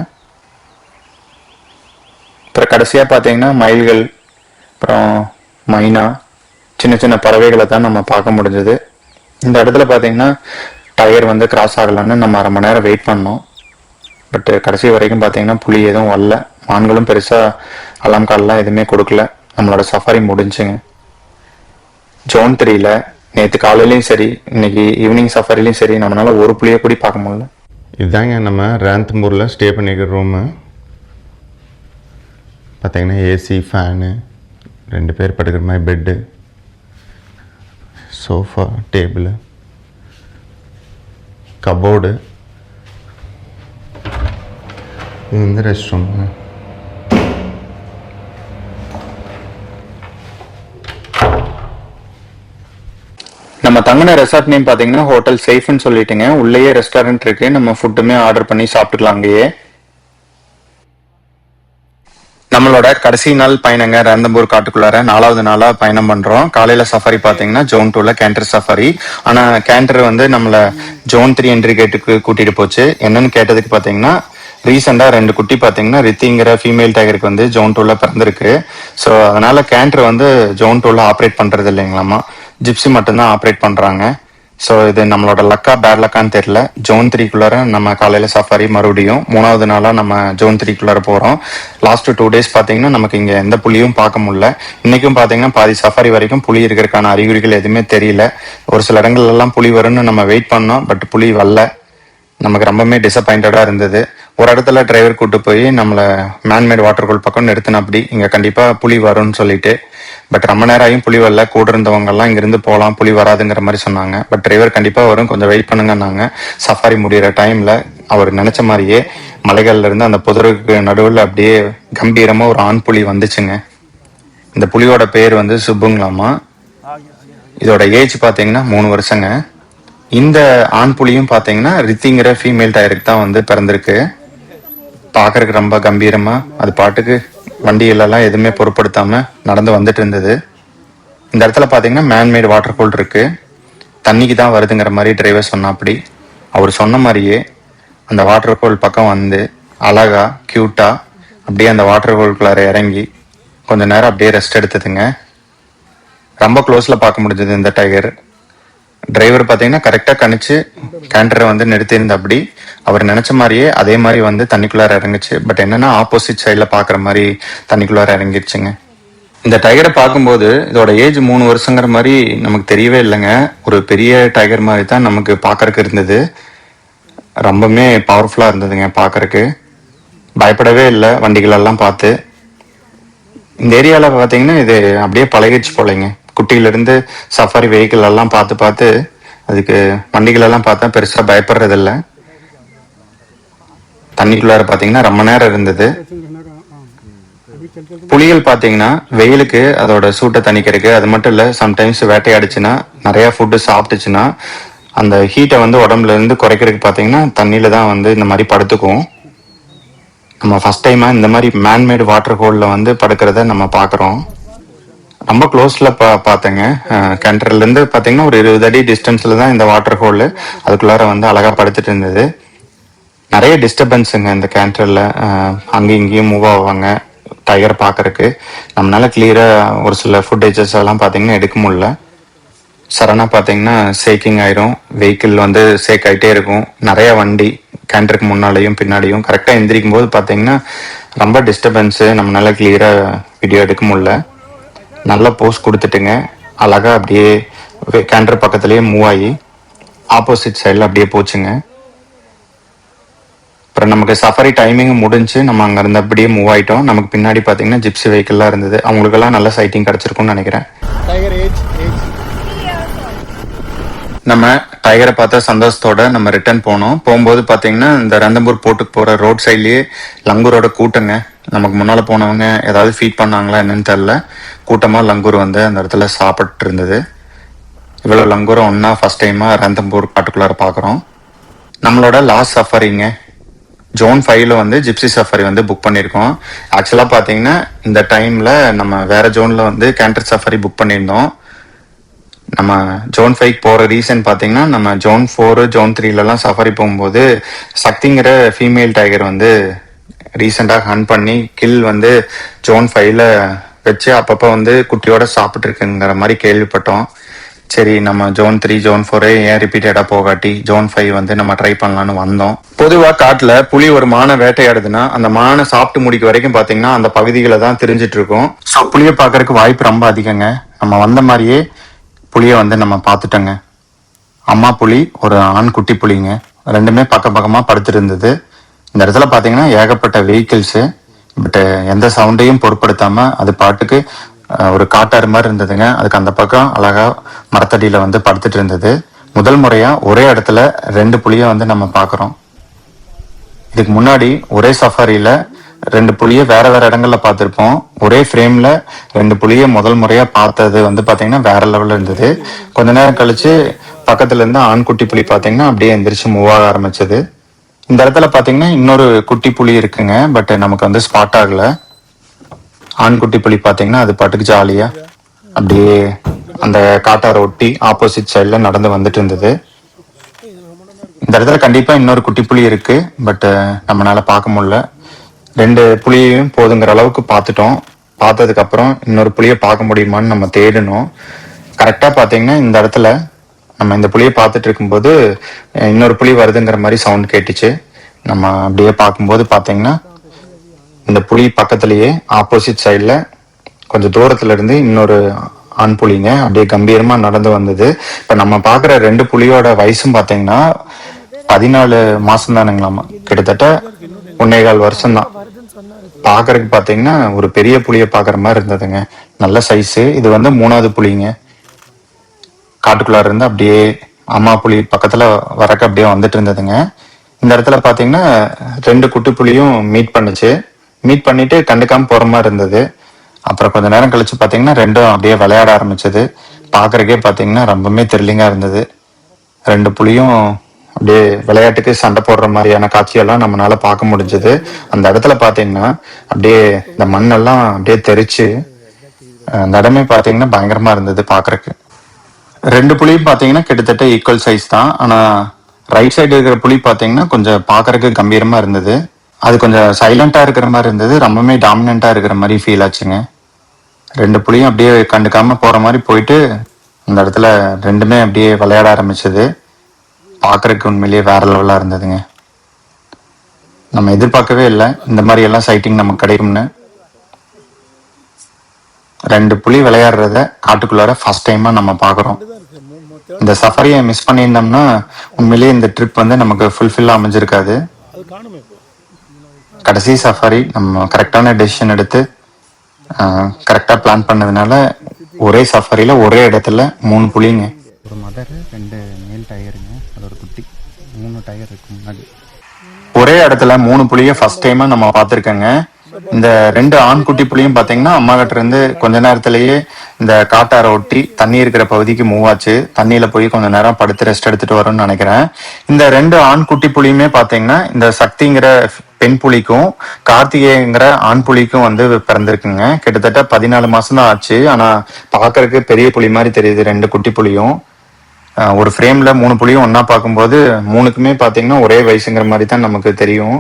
Speaker 1: அப்புறம் கடைசியா பாத்தீங்கன்னா மயில்கள், அப்புறம் மைனா, சின்ன சின்ன பறவைகளை தான் நம்ம பார்க்க முடிஞ்சது. இந்த இடத்துல பாத்தீங்கன்னா டயர் வந்து கிராஸ் ஆகலன்னு நம்ம 1/2 மணி நேரம் வெயிட் பண்ணோம். பட் கடைசி வரைக்கும் பாத்தீங்கன்னா புலி எதுவும் வரல. மான்களும் பெருசா அலாம் கால்லாம் எதுவுமே கொடுக்கல. நம்மளோட சஃபாரி முடிஞ்சுங்க. ஜோன் 3ல நேற்று காலையிலயும் சரி, இன்னைக்கு ஈவினிங் சஃபாரிலையும் சரி, நம்மளால ஒரு புலியை கூட பார்க்க முடியல.
Speaker 3: இதுதாங்க நம்ம ரேந்தம்பூர்ல ஸ்டே பண்ணிக்கிற ரூமு. பார்த்தீங்கன்னா ஏசி, ஃபேனு, 2 பேர் படுக்கிற மாதிரி பெட்டு, சோஃபா, டேபிள், கபோர்டு. இது வந்து ரெஸ்ட் ரூம்.
Speaker 1: நம்ம தங்கின ரெசார்ட் நேம் பாத்தீங்கன்னா ஹோட்டல் சேஃப்னு சொல்லிட்டுங்க. உள்ளேயே ரெஸ்டாரண்ட் இருக்கு. நம்ம ஃபுட்டுமே ஆர்டர் பண்ணி சாப்பிட்டுக்கலாம் அங்கேயே. நம்மளோட கடைசி நாள் பயணங்க ரேந்தம்பூர் காட்டுக்குள்ளார 4வது நாளா பயணம் பண்றோம். காலையில சஃபாரி பாத்தீங்கன்னா ஜோன் 2ல கேண்டர் சஃபாரி. ஆனா கேண்டர் வந்து நம்மள ஜோன் 3 என்ட்ரி கேட்டுக்கு கூட்டிட்டு போச்சு. என்னன்னு கேட்டதுக்கு பாத்தீங்கன்னா ரீசெண்டா 2 குட்டி பாத்தீங்கன்னா ரித்திங்கிற ஃபீமேல் டைகருக்கு வந்து ஜோன் 2ல பிறந்திருக்கு. ஸோ அதனால கேண்டர் வந்து ஜோன் 2ல ஆப்ரேட் பண்றது இல்லைங்களாமா, ஜிப்சி மட்டும்தான் ஆப்ரேட் பண்றாங்க. ஸோ இது நம்மளோட லக்கா பேட் லக்கான்னு தெரியல. ஜோன் 3குள்ளார நம்ம காலையில சஃபாரி மறுபடியும் 3வது நாளா நம்ம ஜோன் 3குள்ளார போறோம். லாஸ்ட் 2 டேஸ் பாத்தீங்கன்னா நமக்கு இங்க எந்த புலியும் பார்க்க முடியல. இன்னைக்கும் பாத்தீங்கன்னா பாதி சஃபாரி வரைக்கும் புலி இருக்கிறதுக்கான அறிகுறிகள் எதுவுமே தெரியல. ஒரு சில இடங்கள்ல எல்லாம் புலி வரும்னு நம்ம வெயிட் பண்ணோம். பட் புலி வரல. நமக்கு ரொம்பவே டிசப்பாயிண்டடா இருந்தது. ஒரு இடத்துல டிரைவர் கூட்டு போய் நம்மள மேன்மேட் வாட்டர்கோல் பக்கம் நிறுத்தினப்படி இங்க கண்டிப்பா புலி வரும்னு சொல்லிட்டு. பட் ரொம்ப நேரம் ஆகியும் புலி வரல. கூட இருந்தவங்க எல்லாம் இங்கிருந்து போகலாம், புலி வராதுங்கிற மாதிரி சொன்னாங்க. பட் டிரைவர் கண்டிப்பா வரும், கொஞ்சம் வெயிட் பண்ணுங்கன்னாங்க. சஃபாரி முடிகிற டைம்ல அவர் நினைச்ச மாதிரியே மலைகள்ல இருந்து அந்த புதருக்கு நடுவில் அப்படியே கம்பீரமா ஒரு ஆண் புலி வந்துச்சுங்க. இந்த புலியோட பேர் வந்து சுப்புங்களாமா. இதோட ஏஜ் பாத்தீங்கன்னா 3 வருஷங்க. இந்த ஆண் புலியும் பாத்தீங்கன்னா ரித்திங்கிற ஃபீமேல் டைகருக்கு தான் வந்து பிறந்திருக்கு. பாக்குறதுக்கு ரொம்ப கம்பீரமா அது பாட்டுக்கு வண்டியிலெல்லாம் எதுவுமே பொருட்படுத்தாம நடந்து வந்துட்டு இருந்தது. இந்த இடத்துல பார்த்தீங்கன்னா மேன்மேட் வாட்டர் ஃபால் இருக்கு. தண்ணிக்கு தான் வருதுங்கிற மாதிரி டிரைவர் சொன்னாப்படி. அவர் சொன்ன மாதிரியே அந்த வாட்டர் ஃபால் பக்கம் வந்து அழகா க்யூட்டா அப்படியே அந்த வாட்டர் ஃபால்குள்ளார இறங்கி கொஞ்ச நேரம் அப்படியே ரெஸ்ட் எடுத்ததுங்க. ரொம்ப க்ளோஸ்ல பார்க்க முடிஞ்சது இந்த டைகர். டிரைவர் பார்த்தீங்கன்னா கரெக்டாக கணிச்சு கேண்டரை வந்து நிறுத்தியிருந்த அப்படி அவர் நினைச்ச மாதிரியே அதே மாதிரி வந்து தண்ணிக்குள்ளார இறங்குச்சு. பட் என்னன்னா ஆப்போசிட் சைடில் பார்க்குற மாதிரி தண்ணிக்குள்ளார இறங்கிடுச்சுங்க. இந்த டைகரை பார்க்கும்போது இதோட ஏஜ் 3 வருஷங்கிற மாதிரி நமக்கு தெரியவே இல்லைங்க. ஒரு பெரிய டைகர் மாதிரி தான் நமக்கு பார்க்கறக்கு இருந்தது. ரொம்பவுமே பவர்ஃபுல்லாக இருந்ததுங்க பார்க்கறக்கு. பயப்படவே இல்லை வண்டிகளெல்லாம் பார்த்து. இந்த ஏரியாவில் பார்த்தீங்கன்னா இது அப்படியே பழகிடுச்சு போலைங்க. குட்டியிலிருந்து சஃபாரி வெஹிக்கிள் எல்லாம் பார்த்து பார்த்து அதுக்கு வண்டிகள் எல்லாம் பார்த்தா பெருசாக பயப்படுறதில்ல. தண்ணிக்குள்ளார பார்த்தீங்கன்னா ரொம்ப நேரம் இருந்தது. புலிகள் பார்த்தீங்கன்னா வெயிலுக்கு அதோட சூட்டை தணிக்கிறதுக்கு, அது மட்டும் இல்லை சம்டைம்ஸ் வேட்டையாடுச்சுன்னா நிறையா ஃபுட்டு சாப்பிட்டுச்சுன்னா அந்த ஹீட்டை வந்து உடம்புல இருந்து குறைக்கிறதுக்கு பார்த்தீங்கன்னா தண்ணியில தான் வந்து இந்த மாதிரி படுத்துக்கும். நம்ம ஃபர்ஸ்ட் டைமாக இந்த மாதிரி மேன்மேடு வாட்டர் ஹோலில் வந்து படுக்கிறத நம்ம பார்க்குறோம். ரொம்ப க்ளோஸில் பார்த்தேங்க. கிணறுலேருந்து பார்த்தீங்கன்னா ஒரு 20 அடி டிஸ்டன்ஸில் தான் இந்த வாட்டர் ஹோல். அதுக்குள்ளார வந்து அழகாக படுத்துட்டு இருந்தது. நிறைய டிஸ்டர்பன்ஸுங்க இந்த கேண்டரில். அங்கேயும் இங்கேயும் மூவ் ஆவாங்க டைகர் பார்க்கறக்கு. நம்மளால கிளியராக ஒரு சில ஃபுட்டேஜஸ் எல்லாம் பார்த்தீங்கன்னா எடுக்க முடியல. சடனாக பார்த்தீங்கன்னா ஷேக்கிங் ஆயிரும். வெஹிக்கிள் வந்து ஷேக் ஆகிட்டே இருக்கும். நிறைய வண்டி கேண்டருக்கு முன்னாலேயும் பின்னாடியும். கரெக்டாக எந்திரிக்கும் போது பார்த்தீங்கன்னா ரொம்ப டிஸ்டர்பன்ஸு. நம்மளால கிளியராக வீடியோ எடுக்க முடியல. நல்ல போஸ் கொடுத்துட்டுங்க அழகாக அப்படியே கேண்டர் பக்கத்துலேயே மூவ் ஆகி ஆப்போசிட் சைடில் அப்படியே போச்சுங்க. அப்புறம் நமக்கு சஃபாரி டைமிங் முடிஞ்சு நம்ம அங்கேருந்து அப்படியே மூவ் ஆகிட்டோம். நமக்கு பின்னாடி பார்த்தீங்கன்னா ஜிப்சி வெஹிக்கிள்லாம் இருந்தது. அவங்களுக்கெல்லாம் நல்ல சைட்டிங் கிடச்சிருக்கும்னு நினைக்கிறேன். நம்ம டைகரை பார்த்தா சந்தோஷத்தோட நம்ம ரிட்டர்ன் போனோம். போகும்போது பார்த்தீங்கன்னா இந்த ரந்தம்பூர் போர்ட்டுக்கு போகிற ரோட் சைட்லேயே லங்கூரோட கூட்டங்க. நமக்கு முன்னால் போனவங்க ஏதாவது ஃபீட் பண்ணாங்களா என்னன்னு தெரில. கூட்டமாக லங்கூர் வந்து அந்த இடத்துல சாப்பிட்டு இருந்தது. இவ்வளோ லங்கூரை ஒன்றா ஃபர்ஸ்ட் டைமாக ரந்தம்பூர் காட்டுக்குள்ளார பார்க்குறோம். நம்மளோட லாஸ்ட் சஃபாரிங்க ஜோன் 5ல வந்து ஜிப்சி சஃபாரி வந்து புக் பண்ணியிருக்கோம். ஆக்சுவலாக பார்த்தீங்கன்னா இந்த டைமில் நம்ம வேற ஜோனில் வந்து கேண்டர் சஃபாரி புக் பண்ணியிருந்தோம். நம்ம ஜோன் 5 போகிற ரீசன் பார்த்தீங்கன்னா நம்ம ஜோன் 4 ஜோன் 3லலாம் சஃபாரி போகும்போது சக்திங்கிற ஃபீமேல் டைகர் வந்து ரீசெண்டாக ஹண்ட் பண்ணி கில் வந்து ஜோன் 5ல வச்சு அப்பப்போ வந்து குட்டியோட சாப்பிட்ருக்குங்கிற மாதிரி கேள்விப்பட்டோம். சரி நம்ம ஜோன் 3 ஜோன் 4 ஏன் ரிப்பீட்டடாக போகாட்டி ஜோன் 5 வந்து நம்ம ட்ரை பண்ணலான்னு வந்தோம். பொதுவாக காட்டில் புலி ஒரு மானை வேட்டையாடுதுன்னா அந்த மானை சாப்பிட்டு முடிக்க வரைக்கும் பார்த்தீங்கன்னா அந்த பகுதிகளை தான் தெரிஞ்சிட்டு இருக்கும். ஸோ புலியை பார்க்கறதுக்கு வாய்ப்பு ரொம்ப அதிகங்க. நம்ம வந்த மாதிரியே புலியை வந்து நம்ம பார்த்துட்டோங்க. அம்மா புலி ஒரு ஆண் குட்டி புலிங்க. ரெண்டுமே பக்கமாக படுத்துட்டு இருந்தது. இந்த இடத்துல பார்த்தீங்கன்னா ஏகப்பட்ட வெஹிக்கிள்ஸு. பட் எந்த சவுண்டையும் பொருட்படுத்தாம அது பாட்டுக்கு ஒரு காட்டாறு மாதிரி இருந்ததுங்க. அதுக்கு அந்த பக்கம் அழகா மரத்தடியில் வந்து படுத்துட்டு இருந்தது. முதல் முறையாக ஒரே இடத்துல 2 புலியை வந்து நம்ம பார்க்குறோம். இதுக்கு முன்னாடி ஒரே சஃபாரியில் 2 புலியை வேற வேற இடங்கள்ல பார்த்துருப்போம். ஒரே ஃப்ரேம்ல 2 புலியை முதல் முறையா பார்த்தது வந்து பாத்தீங்கன்னா வேற லெவல்ல இருந்தது. கொஞ்ச நேரம் கழிச்சு பக்கத்துல இருந்து ஆண்குட்டி புலி பாத்தீங்கன்னா அப்படியே எந்திரிச்சு மூவ் ஆக ஆரம்பிச்சது. இந்த இடத்துல பாத்தீங்கன்னா இன்னொரு குட்டி புலி இருக்குங்க. பட் நமக்கு வந்து ஸ்பாட் ஆகல. ஆண்குட்டி புலி பாத்தீங்கன்னா அது பாட்டுக்கு ஜாலியா அப்படியே அந்த காட்டாரை ஒட்டி ஆப்போசிட் சைட்ல நடந்து வந்துட்டு இருந்தது. இந்த இடத்துல கண்டிப்பா இன்னொரு குட்டி புலி இருக்கு. பட் நம்மளால பார்க்க முடியல. 2 புலியையும் போதுங்கிற அளவுக்கு பார்த்துட்டோம். பார்த்ததுக்கு அப்புறம் இன்னொரு புலியை பார்க்க முடியுமான்னு நம்ம தேடணும். கரெக்டா பாத்தீங்கன்னா இந்த இடத்துல நம்ம இந்த புலியை பார்த்துட்டு இருக்கும்போது இன்னொரு புலி வருதுங்கிற மாதிரி சவுண்ட் கேட்டுச்சு. நம்ம அப்படியே பார்க்கும்போது பாத்தீங்கன்னா இந்த புலி பக்கத்திலேயே ஆப்போசிட் சைட்ல கொஞ்சம் தூரத்துல இருந்து இன்னொரு ஆண் புலிங்க அப்படியே கம்பீரமா நடந்து வந்தது. இப்ப நம்ம பாக்குற 2 புலியோட வயசும் பாத்தீங்கன்னா 14 மாசம் தானுங்களாமா. கிட்டத்தட்ட 1.25 வருஷம் தான். பாக்குறதுக்கு பாத்தீங்கன்னா ஒரு பெரிய புலியை பாக்குற மாதிரி இருந்ததுங்க. நல்ல சைஸு. இது வந்து 3வது புலிங்க. காட்டுக்குள்ளார இருந்து அப்படியே அம்மா புலி பக்கத்துல வரக்க அப்படியே வந்துட்டு இருந்ததுங்க. இந்த இடத்துல பாத்தீங்கன்னா 2 குட்டி புலியும் மீட் பண்ணுச்சு. மீட் பண்ணிட்டு கண்டுக்காம போற மாதிரி இருந்தது. அப்புறம் கொஞ்ச நேரம் கழிச்சு பாத்தீங்கன்னா 2ம் அப்படியே விளையாட ஆரம்பிச்சது. பாக்குறதுக்கே பாத்தீங்கன்னா ரொம்பவே த்ரில்லிங்கா இருந்தது. 2 புலியும் அப்படியே விளையாட்டுக்கு சண்டை போடுற மாதிரியான காட்சியெல்லாம் நம்மளால பார்க்க முடிஞ்சது. அந்த இடத்துல பாத்தீங்கன்னா அப்படியே இந்த மண்ணெல்லாம் அப்படியே தெரிச்சு அந்த இடமே பார்த்தீங்கன்னா பயங்கரமா இருந்தது பார்க்கறக்கு. ரெண்டு புலியும் பார்த்தீங்கன்னா கிட்டத்தட்ட ஈக்குவல் சைஸ் தான். ஆனா ரைட் சைடு இருக்கிற புலி பார்த்தீங்கன்னா கொஞ்சம் பார்க்கறக்கு கம்பீரமா இருந்தது. அது கொஞ்சம் சைலண்டா இருக்கிற மாதிரி இருந்தது, ரொம்பவே டாமினண்டா இருக்கிற மாதிரி ஃபீல் ஆச்சுங்க. ரெண்டு புலியும் அப்படியே கண்டுக்காம போற மாதிரி போயிட்டு அந்த இடத்துல ரெண்டுமே அப்படியே விளையாட ஆரம்பிச்சது. பார்க்கறதுக்கு உண்மையிலேயே வேற லெவலா இருந்ததுங்க. நம்ம எதிர்பார்க்கவே இல்லை இந்த மாதிரி எல்லாம் சைட்டிங் நமக்கு கிடைக்கும்னு. ரெண்டு புலி விளையாடுறத காட்டுக்குள்ளார ஃபர்ஸ்ட் டைமா நம்ம பார்க்குறோம். இந்த சஃபாரியை மிஸ் பண்ணியிருந்தோம்னா உண்மையிலேயே இந்த ட்ரிப் வந்து நமக்கு ஃபுல்ஃபில்லாக அமைஞ்சிருக்காது. கடைசி சஃபாரி நம்ம கரெக்டான டெசிஷன் எடுத்து கரெக்டாக பிளான் பண்ணதுனால ஒரே சஃபாரியில் ஒரே இடத்துல 3 புலிங்க.
Speaker 3: ஒரு மதர் 2 மேல் டைகருங்க, அது ஒரு குட்டி, 3 டைகர் இருக்கு முன்னாடி.
Speaker 1: ஒரே இடத்துல 3 புலியை ஃபர்ஸ்ட் டைமா நம்ம பார்த்துருக்கோங்க. இந்த 2 ஆண் குட்டி புலியும் பாத்தீங்கன்னா அம்மா கிட்ட இருந்து கொஞ்ச நேரத்திலேயே இந்த காட்டாரை ஒட்டி தண்ணி இருக்கிற பகுதிக்கு மூவ் ஆச்சு. தண்ணியில போய் கொஞ்ச நேரம் படுத்து ரெஸ்ட் எடுத்துட்டு வரும்னு நினைக்கிறேன். இந்த 2 ஆண் குட்டி புலியுமே பாத்தீங்கன்னா இந்த சக்திங்கிற பெண் புலிக்கும் கார்த்திகேயங்கிற ஆண் புலிக்கும் வந்து பிறந்திருக்குங்க. கிட்டத்தட்ட 14 மாசம் தான் ஆச்சு. ஆனா பாக்குறதுக்கு பெரிய புலி மாதிரி தெரியுது 2 குட்டி புலியும். ஒரு ஃப்ரேம்ல 3 புலியும் ஒன்னா பார்க்கும்போது 3க்குமே பாத்தீங்கன்னா ஒரே வயசுங்கிற மாதிரி தான் நமக்கு தெரியும்.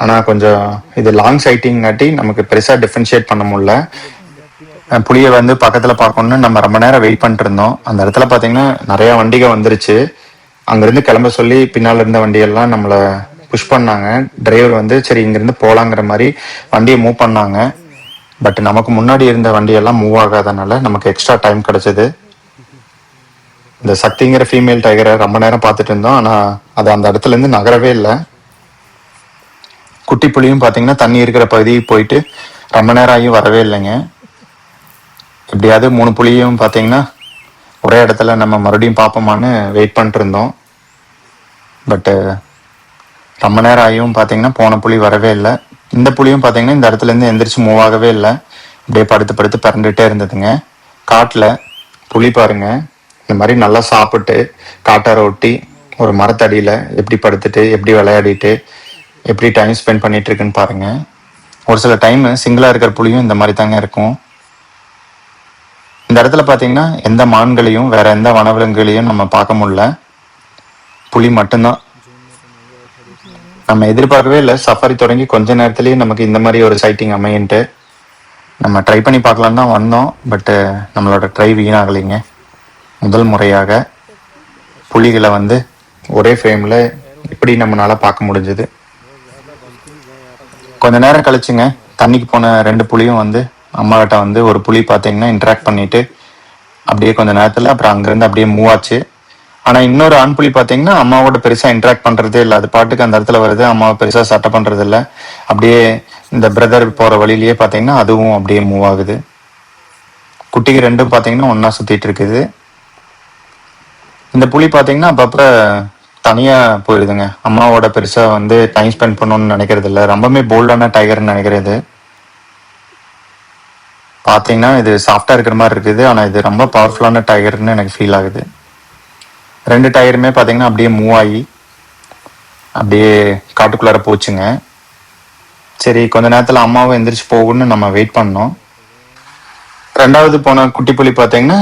Speaker 1: ஆனா கொஞ்சம் இது லாங் சைட்டிங் காட்டி நமக்கு பெருசா டிஃபரன்ஷியேட் பண்ண முடியல. புலியை வந்து பக்கத்துல பார்க்கணும்னு நம்ம ரொம்ப நேரம் வெயிட் பண்ணிட்டு இருந்தோம். அந்த இடத்துல பாத்தீங்கன்னா நிறைய வண்டிகள் வந்துருச்சு. அங்கிருந்து கிளம்ப சொல்லி பின்னால இருந்த வண்டியெல்லாம் நம்மள புஷ் பண்ணாங்க. டிரைவர் வந்து சரி இங்கிருந்து போலாங்கிற மாதிரி வண்டியை மூவ் பண்ணாங்க. பட் நமக்கு முன்னாடி இருந்த வண்டியெல்லாம் மூவ் ஆகாதனால நமக்கு எக்ஸ்ட்ரா டைம் கிடைச்சது. இந்த சக்திங்கிற ஃபீமேல் டைகரை ரொம்ப நேரம் பார்த்துட்டு இருந்தோம். ஆனா அது அந்த இடத்துல இருந்து நகரவே இல்லை. குட்டி புலியும் பாத்தீங்கன்னா தண்ணி இருக்கிற பகுதிக்கு போயிட்டு ரொம்ப நேரம் ஆகியும் வரவே இல்லைங்க. எப்படியாவது 3 புலியும் பாத்தீங்கன்னா ஒரே இடத்துல நம்ம மறுபடியும் பார்ப்போமான்னு வெயிட் பண்ணிட்டு இருந்தோம். பட்டு ரொம்ப நேரம் ஆகியும் பாத்தீங்கன்னா போன புலி வரவே இல்லை. இந்த புலியும் பாத்தீங்கன்னா இந்த இடத்துல இருந்து எந்திரிச்சு மூவ் ஆகவே இல்லை. அப்படியே படுத்து படுத்து பறந்துட்டே இருந்ததுங்க. காட்டுல புலி பாருங்க இந்த மாதிரி நல்லா சாப்பிட்டு காட்டாரை ஒட்டி ஒரு மரத்தடியில எப்படி படுத்துட்டு எப்படி விளையாடிட்டு எப்படி டைம் ஸ்பெண்ட் பண்ணிட்டு இருக்குன்னு பாருங்க. ஒரு சில டைம் சிங்கிளா இருக்கிற புலியும் இந்த மாதிரி தாங்க இருக்கும். இந்த இடத்துல பாத்தீங்கன்னா எந்த மான்களையும் வேற எந்த வனவிலங்குகளையும் நம்ம பார்க்க முடியல. புலி மட்டும்தான். நம்ம எதிர்பார்க்கவே இல்லை சஃபாரி தொடங்கி கொஞ்ச நேரத்திலேயே நமக்கு இந்த மாதிரி ஒரு சைட்டிங் அமையின்ட்டு. நம்ம ட்ரை பண்ணி பார்க்கலாம் தான் வந்தோம். பட்டு நம்மளோட ட்ரை வீணாகலைங்க. முதல் முறையாக புலிகளை வந்து ஒரே ஃப்ரேம்ல இப்படி நம்மளால பார்க்க முடிஞ்சது. கொஞ்ச நேரம் கழிச்சுங்க தண்ணிக்கு போன 2 புலியும் வந்து அம்மா கிட்ட வந்து ஒரு புலி பார்த்தீங்கன்னா இன்டராக்ட் பண்ணிட்டு அப்படியே கொஞ்ச நேரத்துல அப்புறம் அங்கிருந்து அப்படியே மூவ் ஆச்சு. ஆனா இன்னொரு ஆண் புலி பார்த்தீங்கன்னா அம்மாவோட பெருசா இன்டராக்ட் பண்றதே இல்லை. அது பாட்டுக்கு அந்த இடத்துல வருது, அம்மாவை பெருசா சட்டை பண்றது இல்லை. அப்படியே இந்த பிரதர் போற வழியிலேயே பார்த்தீங்கன்னா அதுவும் அப்படியே மூவ் ஆகுது. குட்டிக்கு 2ம் பார்த்தீங்கன்னா ஒன்னா சுத்திட்டு இருக்குது. இந்த புலி பார்த்தீங்கன்னா அப்பப்ப தனியா போயிடுதுங்க. அம்மாவோட பெருசா வந்து டைம் ஸ்பெண்ட் பண்ணணும்னு நினைக்கிறது இல்லை. ரொம்பவே போல்டான டைகர்னு நினைக்கிறது. பாத்தீங்கன்னா இது சாஃப்டா இருக்கிற மாதிரி இருக்குது. ஆனா இது ரொம்ப பவர்ஃபுல்லான டைகர்னு எனக்கு ஃபீல் ஆகுது. 2 டைகருமே பாத்தீங்கன்னா அப்படியே மூவ் ஆகி அப்படியே காட்டுக்குள்ளார போச்சுங்க. சரி கொஞ்ச நேரத்துல அம்மாவும் எந்திரிச்சு போகும்னு நம்ம வெயிட் பண்ணோம். 2வது போன குட்டி புலி பாத்தீங்கன்னா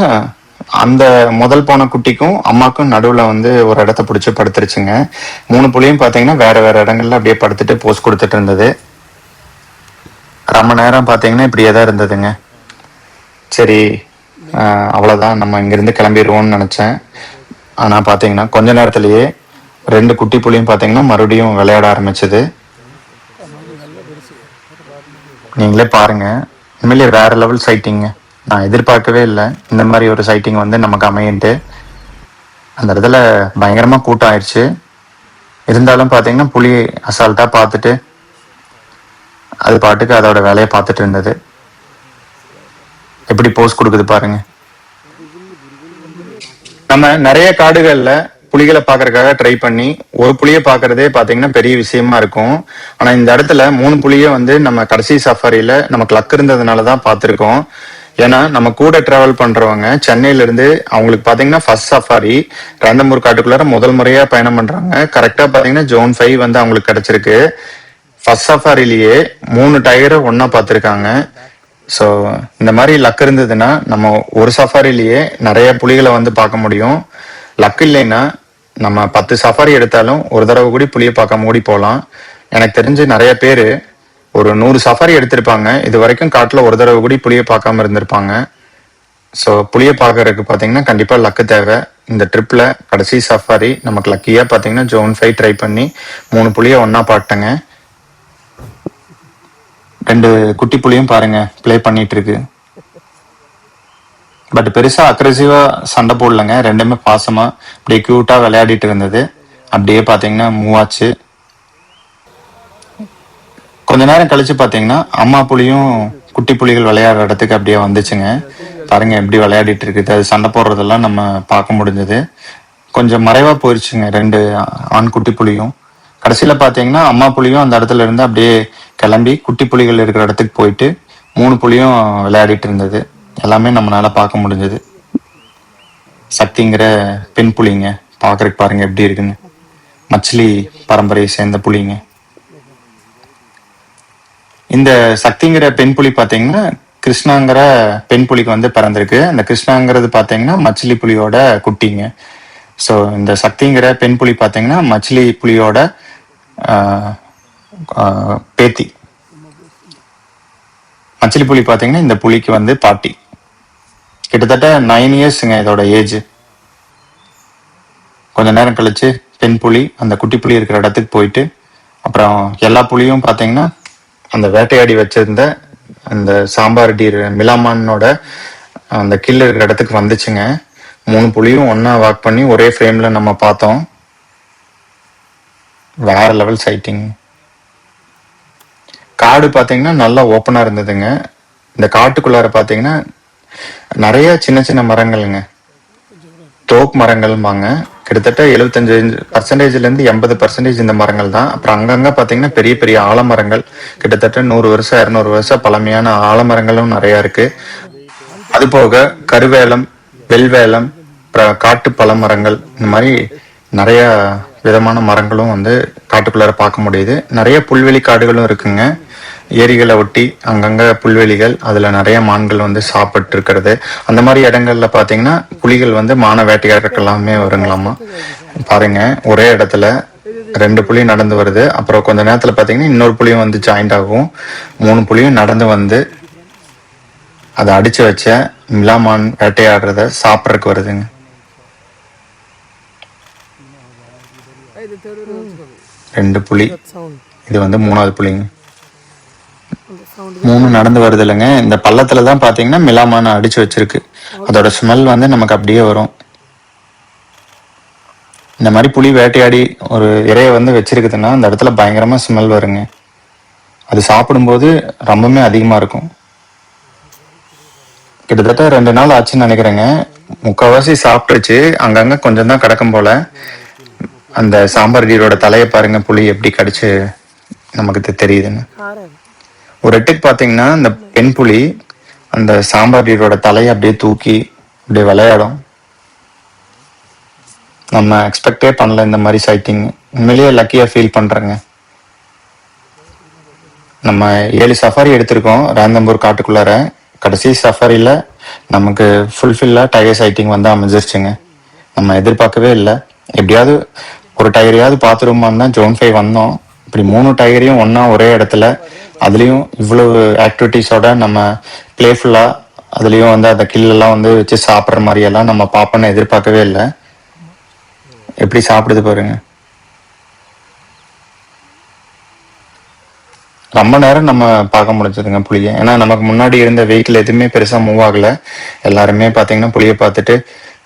Speaker 1: அந்த முதல் போன குட்டிக்கும் அம்மாக்கும் நடுவுல வந்து ஒரு இடத்த பிடிச்சி படுத்துருச்சுங்க. 3 புலியும் பாத்தீங்கன்னா வேற வேற இடங்கள்ல அப்படியே படுத்துட்டு போஸ் கொடுத்துட்டு இருந்தது. ரொம்ப நேரம் பாத்தீங்கன்னா இப்படியே தான் இருந்ததுங்க. சரி அவ்வளவுதான் நம்ம இங்கிருந்து கிளம்பிடுவோம்னு நினைச்சேன். ஆனா பாத்தீங்கன்னா கொஞ்ச நேரத்திலேயே 2 குட்டி புலியும் பாத்தீங்கன்னா மறுபடியும் விளையாட ஆரம்பிச்சது. நீங்களே பாருங்க, உண்மையிலேயே வேற லெவல் சைட்டிங்க. நான் எதிர்பார்க்கவே இல்லை இந்த மாதிரி ஒரு சைட்டிங் வந்து நமக்கு அமையின்ட்டு. அந்த இடத்துல பயங்கரமா கூட்டம் ஆயிடுச்சு. இருந்தாலும் பாத்தீங்கன்னா புலி அசால்ட்டா பார்த்துட்டு அது பாட்டுக்கு அதோட வேலையை பார்த்துட்டு இருந்தது. எப்படி போஸ் கொடுக்குது பாருங்க. நம்ம நிறைய காடுகள்ல புலிகளை பாக்குறதுக்காக ட்ரை பண்ணி ஒரு புலியை பாக்குறதே பாத்தீங்கன்னா பெரிய விஷயமா இருக்கும். ஆனா இந்த இடத்துல 3 புலியை வந்து நம்ம கடைசி சஃபாரியில நமக்கு லக் இருந்ததுனாலதான் பார்த்திருக்கோம். ஏன்னா நம்ம கூட டிராவல் பண்றவங்க சென்னையில இருந்து அவங்களுக்கு பாத்தீங்கன்னா ஃபர்ஸ்ட் சஃபாரி ரந்தம்பூர் காட்டுக்குள்ளார முதல் முறையா பயணம் பண்றாங்க. கரெக்டா பாத்தீங்கன்னா ஜோன் 5 வந்து அவங்களுக்கு கிடைச்சிருக்கு. ஃபர்ஸ்ட் சஃபாரிலேயே 3 டைகரை ஒன்னா பார்த்திருக்காங்க. ஸோ இந்த மாதிரி லக் இருந்ததுன்னா நம்ம ஒரு சஃபாரிலேயே நிறைய புலிகளை வந்து பார்க்க முடியும். லக் இல்லைன்னா நம்ம 10 சஃபாரி எடுத்தாலும் ஒரு தடவை கூடி புலியை பார்க்காம கூடி போகலாம். எனக்கு தெரிஞ்சு நிறைய பேர் ஒரு 100 சஃபாரி எடுத்திருப்பாங்க, இது வரைக்கும் காட்டில் ஒரு தடவை கூடி புலியை பார்க்காம இருந்திருப்பாங்க. ஸோ புலியை பார்க்கறதுக்கு பார்த்தீங்கன்னா கண்டிப்பாக லக்கு தேவை. இந்த ட்ரிப்பில் கடைசி சஃபாரி நமக்கு லக்கியாக பார்த்தீங்கன்னா ஜோன் 5 ட்ரை பண்ணி 3 புலியை ஒன்றா பாட்டேங்க. 2 குட்டி புலியும் பாருங்க ப்ளே பண்ணிட்டு இருக்கு. பட் பெருசா அக்ரெசிவா சண்டை போடலங்க, ரெண்டுமே பாசமா அப்படியே கியூட்டா விளையாடிட்டு இருந்தது. அப்படியே பாத்தீங்கன்னா மூவ் ஆச்சு. கொஞ்ச நேரம் கழிச்சு பாத்தீங்கன்னா அம்மா புலியும் குட்டி புலிகள் விளையாடுற இடத்துக்கு அப்படியே வந்துச்சுங்க. பாருங்க எப்படி விளையாடிட்டு இருக்குது, அது சண்டை போடுறதெல்லாம் நம்ம பார்க்க முடிஞ்சது. கொஞ்சம் மறைவா போயிடுச்சுங்க 2 ஆண் குட்டி புலியும். கடைசியில பாத்தீங்கன்னா அம்மா புலியும் அந்த இடத்துல இருந்து அப்படியே கிளம்பி குட்டி புலிகள் இருக்கிற இடத்துக்கு போயிட்டு 3 புலியும் விளையாடிட்டு இருந்தது. எல்லாமே நம்மளால பார்க்க முடிஞ்சது. சக்திங்கிற பெண் புலிங்க, பார்க்கறதுக்கு பாருங்க எப்படி இருக்குன்னு. மச்சிலி பரம்பரையை சேர்ந்த புலிங்க. இந்த சக்திங்கிற பெண் புலி பாத்தீங்கன்னா கிருஷ்ணாங்கிற பெண் புலிக்கு வந்து பிறந்திருக்கு. அந்த கிருஷ்ணாங்கிறது பாத்தீங்கன்னா மச்சிலி புலியோட குட்டிங்க. ஸோ இந்த சக்திங்கிற பெண் புலி பாத்தீங்கன்னா மச்சிலி புலியோட பேத்தி. மச்சிலி புலி பாத்தீங்கன்னா இந்த புலிக்கு வந்து பாட்டி. கிட்டத்தட்ட 9 இயர்ஸுங்க இதோட ஏஜ். கொஞ்ச நேரம் கழிச்சு பெண் புலி அந்த குட்டி புலி இருக்கிற இடத்துக்கு போயிட்டு அப்புறம் எல்லா புலியும் பாத்தீங்கன்னா அந்த வேட்டையாடி வச்சிருந்த அந்த சாம்பார் டீர் மிலாமானோட அந்த கில் இருக்கிற இடத்துக்கு வந்துச்சுங்க. 3 புலியும் ஒன்னா வாக் பண்ணி ஒரே ஃப்ரேம்ல நம்ம பார்த்தோம். வேற லெவல் சைட்டிங். காடு பாத்தீங்கன்னா நல்லா ஓப்பனா இருந்ததுங்க. இந்த காட்டுக்குள்ளார பாத்தீங்கன்னா நிறைய சின்ன சின்ன மரங்கள்ங்க, தோக் மரங்கள்பாங்க. கிட்டத்தட்ட 75% இருந்து 80% இந்த மரங்கள் தான். அப்புறம் அங்கங்க பாத்தீங்கன்னா பெரிய பெரிய ஆலமரங்கள், கிட்டத்தட்ட 100 வருஷம் 200 வருஷம் பழமையான ஆலமரங்களும் நிறைய இருக்கு. அது போக கருவேலம், வெல்வேலம், காட்டு பழமரங்கள், இந்த மாதிரி நிறைய விதமான மரங்களும் வந்து காட்டுக்குள்ளார பார்க்க முடியுது. நிறைய புல்வெளி காடுகளும் இருக்குங்க. ஏரிகளை ஒட்டி அங்கங்க புல்வெளிகள், அதுல நிறைய மான்கள் வந்து சாப்பிட்டு இருக்கிறது. அந்த மாதிரி இடங்கள்ல பாத்தீங்கன்னா புலிகள் வந்து மான வேட்டையாடுறதுக்கு எல்லாமே வருங்களாமா. பாருங்க ஒரே இடத்துல 2 புலி நடந்து வருது. அப்புறம் கொஞ்ச நேரத்துல பாத்தீங்கன்னா இன்னொரு புலியும் வந்து ஜாயிண்ட் ஆகும். 3 புலியும் நடந்து வந்து அதை அடிச்சு வச்ச மிலாமான் வேட்டையாடுறத சாப்பிட்றதுக்கு வருதுங்க. ரெண்டு புலி, இது வந்து 3வது புலிங்க. 3 நடந்து வருது இல்லைங்க. இந்த பள்ளத்துலதான் பாத்தீங்கன்னா மிலாமான அடிச்சு வச்சிருக்கு. அதோட ஸ்மெல் வந்து நமக்கு அப்படியே வரும். இந்த மாதிரி புலி வேட்டையாடி ஒரு இறைய வந்து வச்சிருக்குதுன்னா அந்த இடத்துல பயங்கரமா ஸ்மெல் வருங்க. அது சாப்பிடும்போது ரொம்பவுமே அதிகமா இருக்கும். கிட்டத்தட்ட 2 நாள் ஆச்சுன்னு நினைக்கிறேங்க. முக்கால்வாசி சாப்பிட்டுருச்சு, அங்கங்க கொஞ்சம் தான் கிடக்கும் போல. அந்த சாம்பார் டீரோட தலையை பாருங்க, புலி எப்படி கடிச்சு நமக்கு தெரியுதுன்னு. ஒரு இடத்துக்கு பாத்தீங்கன்னா இந்த பெண் புலி அந்த சாம்பார் டீரோட தலையை அப்படியே தூக்கி அப்படியே விளையாடும். நம்ம எக்ஸ்பெக்டே பண்ணல இந்த மாதிரி சைட்டிங். உண்மையிலேயே லக்கியா ஃபீல் பண்றேங்க. நம்ம 7 சஃபாரி எடுத்திருக்கோம் ராந்தம்பூர் காட்டுக்குள்ளார. கடைசி சஃபாரியில நமக்கு ஃபுல்ஃபில்லா டயர் சைட்டிங் வந்து அமைஞ்சிருச்சுங்க. நம்ம எதிர்பார்க்கவே இல்லை. எப்படியாவது ஒரு டயரையாவது பார்த்துருமான்னு தான் ஜோன் 5 வந்தோம். இப்படி 3 டயரையும் ஒன்னா ஒரே இடத்துல, அதுலயும் இவ்வளவு ஆக்டிவிட்டிஸோட நம்ம பிளேஃபுல்லா, அதுலயும் வந்து அந்த கில்லெல்லாம் வந்து வச்சு சாப்பிட்ற மாதிரி எல்லாம் நம்ம பார்ப்போன்னு எதிர்பார்க்கவே இல்லை. எப்படி சாப்பிடுது பாருங்க. ரொம்ப நேரம் நம்ம பார்க்க முடிஞ்சதுங்க புளியை. ஏன்னா நமக்கு முன்னாடி இருந்த வெஹிக்கிள் எதுவுமே பெருசா மூவ் ஆகல. எல்லாருமே பாத்தீங்கன்னா புளியை பார்த்துட்டு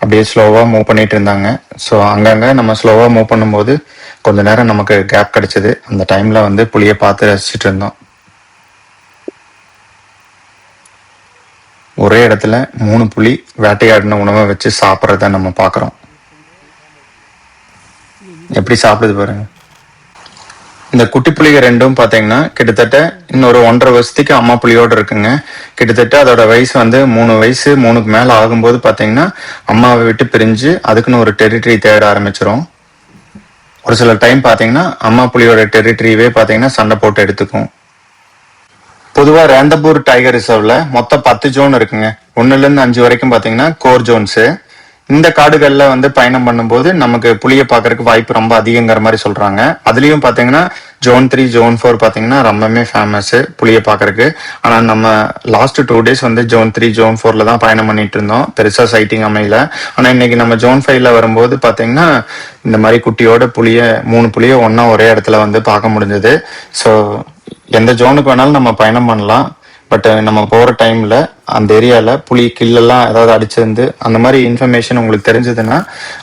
Speaker 1: அப்படியே ஸ்லோவா மூவ் பண்ணிட்டு இருந்தாங்க. ஸோ அங்கங்க நம்ம ஸ்லோவா மூவ் பண்ணும்போது கொஞ்ச நேரம் நமக்கு கேப் கிடைச்சது. அந்த டைம்ல வந்து புளியை பார்த்து ரசிச்சுட்டு இருந்தோம். ஒரே இடத்துல 3 புலி வேட்டையாடின உணவை வச்சு சாப்பிட்றத நம்ம பார்க்குறோம். எப்படி சாப்பிடுது பாருங்க. இந்த குட்டி புலிக ரெண்டும் பாத்தீங்கன்னா கிட்டத்தட்ட இன்னொரு 1.5 வருஷத்துக்கு அம்மா புலியோட இருக்குங்க. கிட்டத்தட்ட அதோட வயசு வந்து 3 வயசு 3க்கு மேல ஆகும்போது பாத்தீங்கன்னா அம்மாவை விட்டு பிரிஞ்சு அதுக்குன்னு ஒரு டெரிட்டரி தேட ஆரம்பிச்சிரும். ஒரு சில டைம் பாத்தீங்கன்னா அம்மா புலியோட டெரிட்டரியே பாத்தீங்கன்னா சண்டை போட்டு எடுத்துக்கும். பொதுவா ரேந்தபூர் டைகர் ரிசர்வ்ல மொத்தம் 10 ஜோன் இருக்குங்க. 1ல இருந்து 5 வரைக்கும் பாத்தீங்கன்னா கோர் ஜோன்ஸ். இந்த காடுகள்ல வந்து பயணம் பண்ணும்போது நமக்கு புலியை பாக்குறதுக்கு வாய்ப்பு ரொம்ப அதிகங்கிற மாதிரி சொல்றாங்க. அதுலயும் பாத்தீங்கன்னா ஜோன் 3 ஜோன் 4 பாத்தீங்கன்னா ரொம்பவே ஃபேமஸ் புலியை பாக்குறதுக்கு. ஆனா நம்ம லாஸ்ட் 2 டேஸ் வந்து ஜோன் 3 ஜோன் 4ல தான் பயணம் பண்ணிட்டு இருந்தோம், பெருசா சைட்டிங் அமையல. ஆனா இன்னைக்கு நம்ம ஜோன் 5ல வரும்போது பாத்தீங்கன்னா இந்த மாதிரி குட்டியோட 3 புலியை ஒன்னா ஒரே இடத்துல வந்து பார்க்க முடிஞ்சது. ஸோ எந்த ஜோனுக்கு வேணாலும் நம்ம பயணம் பண்ணலாம். பட் நம்ம போற டைம்ல அந்த ஏரியால புலி கில்லெல்லாம் ஏதாவது அடிச்சிருந்து அந்த மாதிரி இன்ஃபர்மேஷன் உங்களுக்கு தெரிஞ்சதுன்னா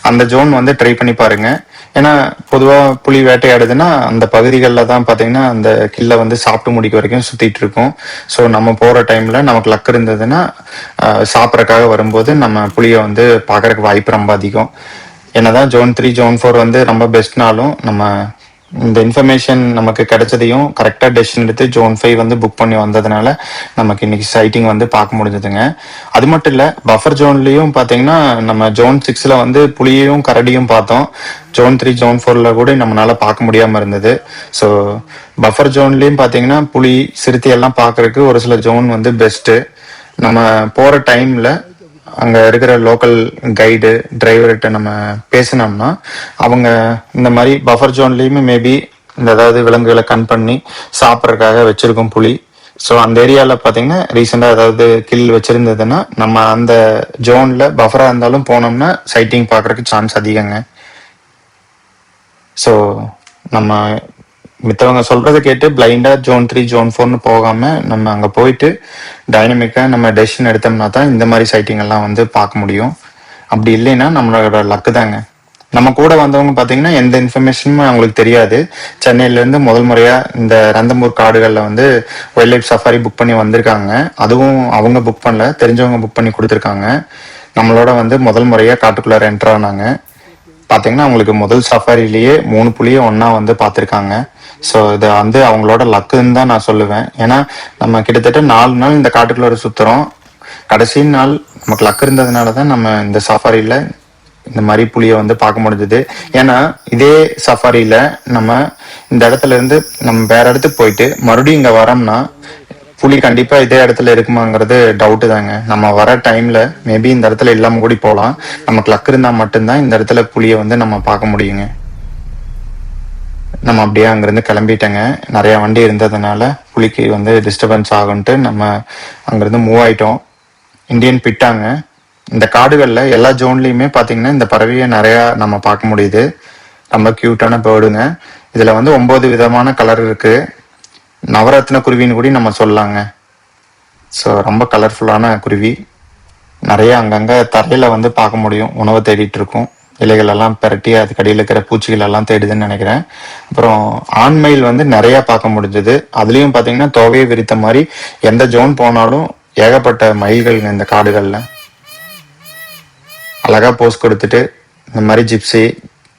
Speaker 1: அந்த ஜோன் வந்து ட்ரை பண்ணி பாருங்க. ஏன்னா பொதுவா புலி வேட்டையாடுதுன்னா அந்த பகுதிகளில் தான் பாத்தீங்கன்னா அந்த கில்லை வந்து சாப்பிட்டு முடிக்க வரைக்கும் சுத்திட்டு இருக்கும். ஸோ நம்ம போற டைம்ல நமக்கு லக் இருந்ததுன்னா சாப்பிட்றதுக்காக வரும்போது நம்ம புலியை வந்து பாக்குறதுக்கு வாய்ப்பு ரொம்ப அதிகம். என்னதான் ஜோன் 3 ஜோன் 4 வந்து ரொம்ப பெஸ்ட்னாலும் நம்ம இந்த இன்ஃபர்மேஷன் நமக்கு கிடைச்சதையும் கரெக்டா டெசிஷன் எடுத்து ஜோன் 5 வந்து புக் பண்ணி வந்ததுனால நமக்கு இன்னைக்கு சைட்டிங் வந்து பார்க்க முடிஞ்சதுங்க. அது மட்டும் இல்ல, பஃபர் ஜோன்லயும் பாத்தீங்கன்னா நம்ம ஜோன் 6ல வந்து புலியையும் கரடியும் பார்த்தோம். ஜோன் 3 ஜோன் 4ல கூட நம்மளால பார்க்க முடியாம இருந்தது. ஸோ பஃபர் ஜோன்லயும் பாத்தீங்கன்னா புலி சிறுத்தை எல்லாம் பாக்குறதுக்கு ஒரு சில ஜோன் வந்து பெஸ்ட். நம்ம போற டைம்ல அங்க இருக்கிற லோக்கல் கைடு டிரைவர்கிட்ட நம்ம பேசினோம்னா அவங்க இந்த மாதிரி பஃபர் ஜோன்லயுமே மேபி இந்த ஏதாவது விலங்குகளை கண் பண்ணி சாப்பிட்றதுக்காக வச்சிருக்கோம் புலி. ஸோ அந்த ஏரியால பாத்தீங்கன்னா ரீசெண்டா ஏதாவது கில் வச்சிருந்ததுன்னா நம்ம அந்த ஜோன்ல பஃபரா இருந்தாலும் போனோம்னா சைட்டிங் பாக்குறதுக்கு சான்ஸ் அதிகங்க. ஸோ நம்ம மித்தவங்க சொல்றதை கேட்டு பிளைண்டா ஜோன் 3 ஜோன் 4ன்னு போகாம நம்ம அங்க போயிட்டு டைனமிக்கா நம்ம டெசிஷன் எடுத்தோம்னா தான் இந்த மாதிரி சைட்டிங் எல்லாம் வந்து பார்க்க முடியும். அப்படி இல்லைன்னா நம்மளோட லக்கு தாங்க. நம்ம கூட வந்தவங்க பாத்தீங்கன்னா எந்த இன்ஃபர்மேஷனும் அவங்களுக்கு தெரியாது. சென்னையில இருந்து முதல் முறையா இந்த ரந்தம்பூர் காடுகள்ல வந்து வைல்ட் லைஃப் சஃபாரி புக் பண்ணி வந்திருக்காங்க. அதுவும் அவங்க புக் பண்ணல, தெரிஞ்சவங்க புக் பண்ணி கொடுத்துருக்காங்க. நம்மளோட வந்து முதல் முறையா காட்டுக்குள்ளார என்டர் ஆனாங்க. பாத்தீங்கன்னா அவங்களுக்கு முதல் சஃபாரிலேயே 3 புலியை ஒன்னா வந்து பார்த்திருக்காங்க. ஸோ இது வந்து அவங்களோட லக்குன்னு தான் நான் சொல்லுவேன். ஏன்னா நம்ம கிட்டத்தட்ட 4 நாள் இந்த காட்டுக்குள்ள சுத்துறோம். கடைசி நாள் நமக்கு லக் இருந்ததுனால தான் நம்ம இந்த சஃபாரியில இந்த மாதிரி புலியை வந்து பார்க்க முடிஞ்சது. ஏன்னா இதே சஃபாரியில நம்ம இந்த இடத்துல இருந்து நம்ம வேற இடத்துக்கு போயிட்டு மறுபடியும் இங்க வரோம்னா புலி கண்டிப்பா இதே இடத்துல இருக்குமாங்கிறது டவுட் தாங்க. நம்ம வர டைம்ல மேபி இந்த இடத்துல இல்லாம கூடி போகலாம். நமக்கு லக் இருந்தா மட்டும்தான் இந்த இடத்துல புலியை வந்து நம்ம பார்க்க முடியுங்க. நம்ம அப்படியே அங்கிருந்து கிளம்பிட்டேங்க. நிறைய வண்டி இருந்ததுனால புலிக்கு வந்து டிஸ்டர்பன்ஸ் ஆகும்ட்டு நம்ம அங்கிருந்து மூவ் ஆயிட்டோம். இந்தியன் பிட்டாங்க. இந்த காடுகள்ல எல்லா ஜோன்லயுமே பாத்தீங்கன்னா இந்த பறவையை நிறைய நம்ம பார்க்க முடியுது. ரொம்ப கியூட்டான பேர்டுங்க. இதுல வந்து 9 விதமான கலர் இருக்கு. நவரத்ன குருவின்னு கூட நம்ம சொல்லலாங்க. ஸோ ரொம்ப கலர்ஃபுல்லான குருவி. நிறைய அங்கங்க தரையில வந்து பார்க்க முடியும். உணவை தேடிட்டு இருக்கும். இலைகள் எல்லாம் பெரட்டி அதுக்கு அடியில் இருக்கிற பூச்சிகள் எல்லாம் தேடுதுன்னு நினைக்கிறேன். அப்புறம் ஆண்மயில் வந்து நிறைய பார்க்க முடிஞ்சது. அதுலயும் பாத்தீங்கன்னா தொகையை விரித்த மாதிரி எந்த ஜோன் போனாலும் ஏகப்பட்ட மயில்கள் இந்த காடுகள்ல அழகா போஸ் கொடுத்துட்டு இந்த மாதிரி ஜிப்சி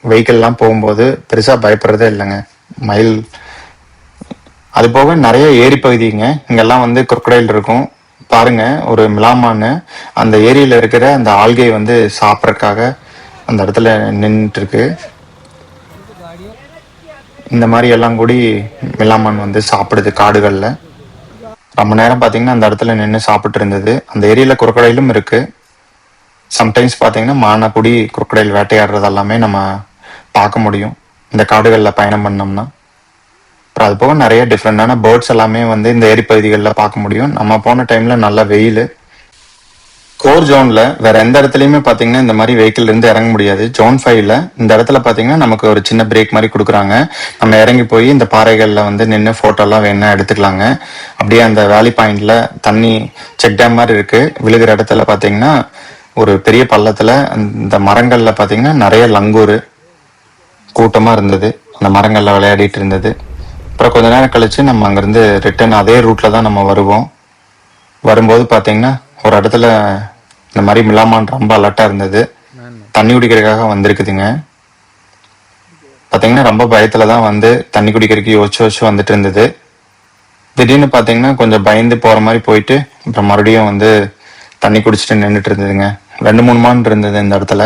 Speaker 1: வெஹிக்கிள் எல்லாம் போகும்போது பெருசா பயப்படுறதே இல்லைங்க. மயில் அது போக நிறைய ஏரி பகுதிங்க. இங்கெல்லாம் வந்து crocodile இருக்கும் பாருங்க. ஒரு மிலாமான்னு அந்த ஏரியில இருக்கிற அந்த ஆல்கை வந்து சாப்பிட்றதுக்காக அந்த இடத்துல நின்றுட்டு இருக்கு. இந்த மாதிரி எல்லாம் கூடி மிலாமான் வந்து சாப்பிடுது காடுகள்ல. ரொம்ப நேரம் பாத்தீங்கன்னா அந்த இடத்துல நின்று சாப்பிட்டு இருந்தது. அந்த ஏரியால crocodileம் இருக்கு. சம்டைம்ஸ் பாத்தீங்கன்னா மானாக்குடி crocodile வேட்டையாடுறது எல்லாமே நம்ம பார்க்க முடியும் இந்த காடுகள்ல பயணம் பண்ணோம்னா. அப்புறம் அது போக நிறைய டிஃப்ரெண்டான பேர்ட்ஸ் எல்லாமே வந்து இந்த ஏரி பகுதிகளில் பார்க்க முடியும். நம்ம போன டைம்ல நல்ல வெயில். கோர் ஜோன்ல வேற எந்த இடத்துலயுமே பாத்தீங்கன்னா இந்த மாதிரி வெஹிக்கிள் இருந்து இறங்க முடியாது. ஜோன் 5ல இந்த இடத்துல பாத்தீங்கன்னா நமக்கு ஒரு சின்ன பிரேக் மாதிரி கொடுக்குறாங்க. நம்ம இறங்கி போய் இந்த பாறைகள்ல வந்து நின்று போட்டோ எல்லாம் வேணா எடுத்துக்கலாங்க. அப்படியே அந்த வேலி பாயிண்ட்ல தண்ணி செக் டேம் மாதிரி இருக்கு. விழுகிற இடத்துல பாத்தீங்கன்னா ஒரு பெரிய பள்ளத்துல அந்த மரங்கள்ல பாத்தீங்கன்னா நிறைய லங்கூர் கூட்டமா இருந்தது. அந்த மரங்கள்ல விளையாடிட்டு இருந்தது. அப்புறம் கொஞ்ச நேரம் கழிச்சு நம்ம அங்கிருந்து ரிட்டர்ன் அதே ரூட்ல தான் நம்ம வருவோம். வரும்போது பாத்தீங்கன்னா ஒரு இடத்துல இந்த மாதிரி மிலாமான் ரொம்ப அலர்ட்டா இருந்தது. தண்ணி குடிக்கிறதுக்காக வந்திருக்குதுங்க. பாத்தீங்கன்னா ரொம்ப பயத்துலதான் வந்து தண்ணி குடிக்கிறதுக்கு யோசிச்சு வந்துட்டு இருந்தது. திடீர்னு பாத்தீங்கன்னா கொஞ்சம் பயந்து போற மாதிரி போயிட்டு அப்புறம் மறுபடியும் வந்து தண்ணி குடிச்சிட்டு நின்றுட்டு இருந்ததுங்க. 2-3 மான் இருந்தது இந்த இடத்துல.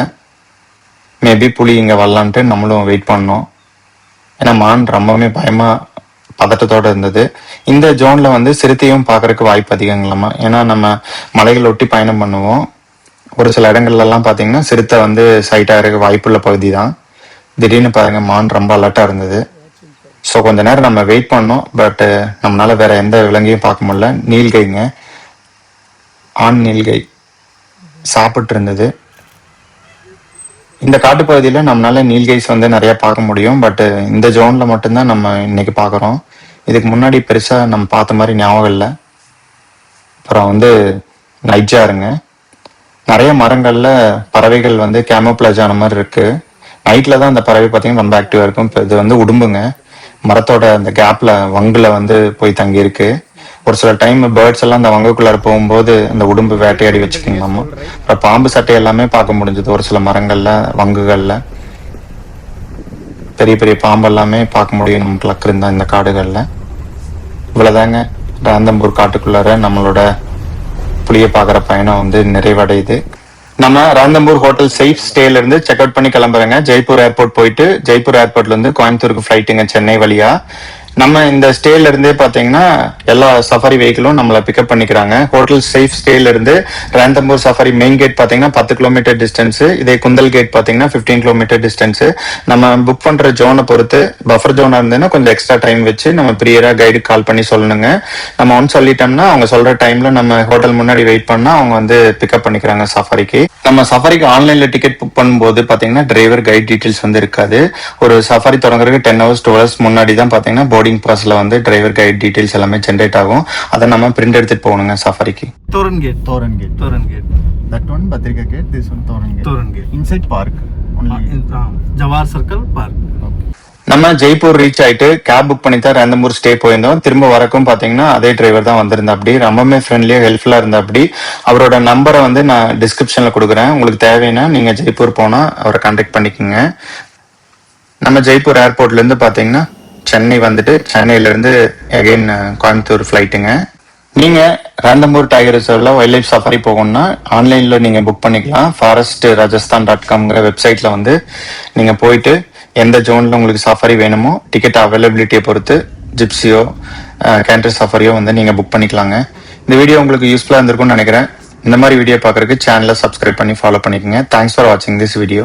Speaker 1: மேபி புலி இங்க வரலான்ட்டு நம்மளும் வெயிட் பண்ணோம். ஏன்னா மான் ரொம்பவே பயமா பதட்டத்தோட இருந்தது. இந்த ஜோன்ல வந்து சிறுத்தையும் பார்க்கறதுக்கு வாய்ப்பு அதிகங்களாமா. ஏன்னா நம்ம மலைகள் ஒட்டி பயணம் பண்ணுவோம். ஒரு சில இடங்கள்ல எல்லாம் பாத்தீங்கன்னா சிறுத்தை வந்து சைட் ஆகிறதுக்கு வாய்ப்புள்ள பகுதி தான். திடீர்னு பாருங்க மான் ரொம்ப அலர்ட்டா இருந்தது. ஸோ கொஞ்ச நேரம் நம்ம வெயிட் பண்ணோம். பட் நம்மளால வேற எந்த விலங்கையும் பார்க்க முடியல. நீல்கைங்க, ஆண் நீல்கை சாப்பிட்டு இருந்தது. இந்த காட்டுப்பகுதியில நம்மளால நீல்கைஸ் வந்து நிறைய பார்க்க முடியும். பட் இந்த ஜோன்ல மட்டும்தான் நம்ம இன்னைக்கு பார்க்குறோம். இதுக்கு முன்னாடி பெருசா நம்ம பார்த்த மாதிரி ஞாபகம் இல்லை. அப்புறம் வந்து நைட்ஜாருங்க, நிறைய மரங்கள்ல பறவைகள் வந்து கேமோப்ளாஜ் ஆன மாதிரி இருக்கு. நைட்ல தான் அந்த பறவை பார்த்தீங்கன்னா ரொம்ப ஆக்டிவா இருக்கும். இப்போ இது வந்து உடும்புங்க, மரத்தோட அந்த கேப்ல வங்குல வந்து போய் தங்கி இருக்கு. ஒரு சில டைம் பேர்ட்ஸ் எல்லாம் அந்த வங்குக்குள்ளார போகும்போது அந்த உடும்பு வேட்டையாடி வச்சுக்கலாமா. அப்புறம் பாம்பு சட்டை எல்லாமே பார்க்க முடிஞ்சது. ஒரு சில மரங்கள்ல வங்குகள்ல பெரிய பெரிய பாம்பு எல்லாமே பார்க்க முடியும் நமக்கு லக்கு இருந்தா இந்த காடுகள்ல. இவ்வளவுதாங்க ராந்தம்பூர் காட்டுக்குள்ளார நம்மளோட புளிய பாக்குற பயணம் வந்து நிறைவடையுது. நம்ம ராந்தம்பூர் ஹோட்டல் சேஃப் ஸ்டேல இருந்து செக் அவுட் பண்ணி கிளம்புறேங்க. ஜெய்ப்பூர் ஏர்போர்ட் போயிட்டு ஜெய்ப்பூர் ஏர்போர்ட்ல இருந்து கோயம்புத்தூருக்கு ஃபிளைட்டுங்க சென்னை வழியா. நம்ம இந்த ஸ்டேல இருந்தே பாத்தீங்கன்னா எல்லா சஃபாரி வெஹிக்கிளும் நம்மள பிக்கப் பண்ணிக்கிறாங்க. ஹோட்டல் சேஃப் ஸ்டேல இருந்து ராந்தம்பூர் சஃபாரி மெயின் கேட் பாத்தீங்கன்னா 10 கிலோமீட்டர் டிஸ்டன்ஸ். இதே குந்தல் கேட் பாத்தீங்கன்னா 15 கிலோமீட்டர் டிஸ்டன்ஸ். நம்ம புக் பண்ற ஜோனை பொறுத்து பஃபர் ஜோனா இருந்ததுன்னா கொஞ்சம் எக்ஸ்ட்ரா டைம் வச்சு நம்ம பிரியரா கைடு கால் பண்ணி சொல்லணுங்க. நம்ம ஒன்று சொல்லிட்டோம்னா அவங்க சொல்ற டைம்ல நம்ம ஹோட்டல் முன்னாடி வெயிட் பண்ணா அவங்க வந்து பிக்கப் பண்ணிக்கிறாங்க சஃபாரிக்கு. நம்ம சஃபாரிக்கு ஆன்லைன்ல டிக்கெட் புக் பண்ணும்போது பாத்தீங்கன்னா டிரைவர் கைட் டீடைல்ஸ் வந்து இருக்காது. ஒரு சஃபாரி தொடங்குறதுக்கு 10 hours 2 hours முன்னாடி தான் பாத்தீங்கன்னா போர்டிங் பாஸ்ல வந்து டிரைவர் கைட் டீடைல்ஸ் எல்லாமே ஜென்ரேட் ஆகும். அதை நம்ம பிரிண்ட் எடுத்துட்டு போகணுங்க சஃபாரிக்கு.
Speaker 3: Toran gate. That one Badrika gate, this one Toran gate. Inside park only.
Speaker 2: Jawar Circle Park.
Speaker 1: நம்ம ஜெய்ப்பூர் ரீச் ஆயிட்டு கேப் புக் பண்ணி தான் ராந்தம்பூர் ஸ்டே போயிருந்தோம். திரும்ப வரக்கும் பாத்தீங்கன்னா அதே டிரைவர் தான் வந்திருந்தா. அப்படி ரொம்பவே ஃப்ரெண்ட்லியா ஹெல்ப்ஃபுல்லா இருந்தா. அப்படி அவரோட நம்பரை வந்து நான் டிஸ்கிரிப்ஷன்ல கொடுக்குறேன். உங்களுக்கு தேவைன்னா நீங்க ஜெய்ப்பூர் போனா அவரை கான்டாக்ட் பண்ணிக்கோங்க. நம்ம ஜெய்ப்பூர் ஏர்போர்ட்ல இருந்து பாத்தீங்கன்னா சென்னை வந்துட்டு சென்னையில இருந்து அகைன் கோயம்புத்தூர் ஃபிளைட்டுங்க. நீங்க ராந்தம்பூர் டைகர் ரிசர்வ்ல வைல்ட் லைஃப் சஃபாரி போகணும்னா ஆன்லைன்ல நீங்க புக் பண்ணிக்கலாம். forestrajasthan.comங்கிற வெப்சைட்ல வந்து நீங்க போயிட்டு எந்த ஜோன்ல உங்களுக்கு சஃபாரி வேணுமோ டிக்கெட் அவைலபிலிட்டியை பொறுத்து ஜிப்சியோ கேண்டர் சஃபாரியோ வந்து நீங்க புக் பண்ணிக்கலாங்க. இந்த வீடியோ உங்களுக்கு யூஸ்ஃபுல்லா இருந்திருக்கும்னு நினைக்கிறேன். இந்த மாதிரி வீடியோ பார்க்கறதுக்கு சேனலை சப்ஸ்கிரைப் பண்ணி ஃபாலோ பண்ணிக்கோங்க. தேங்க்ஸ் ஃபார் வாட்சிங் திஸ் வீடியோ.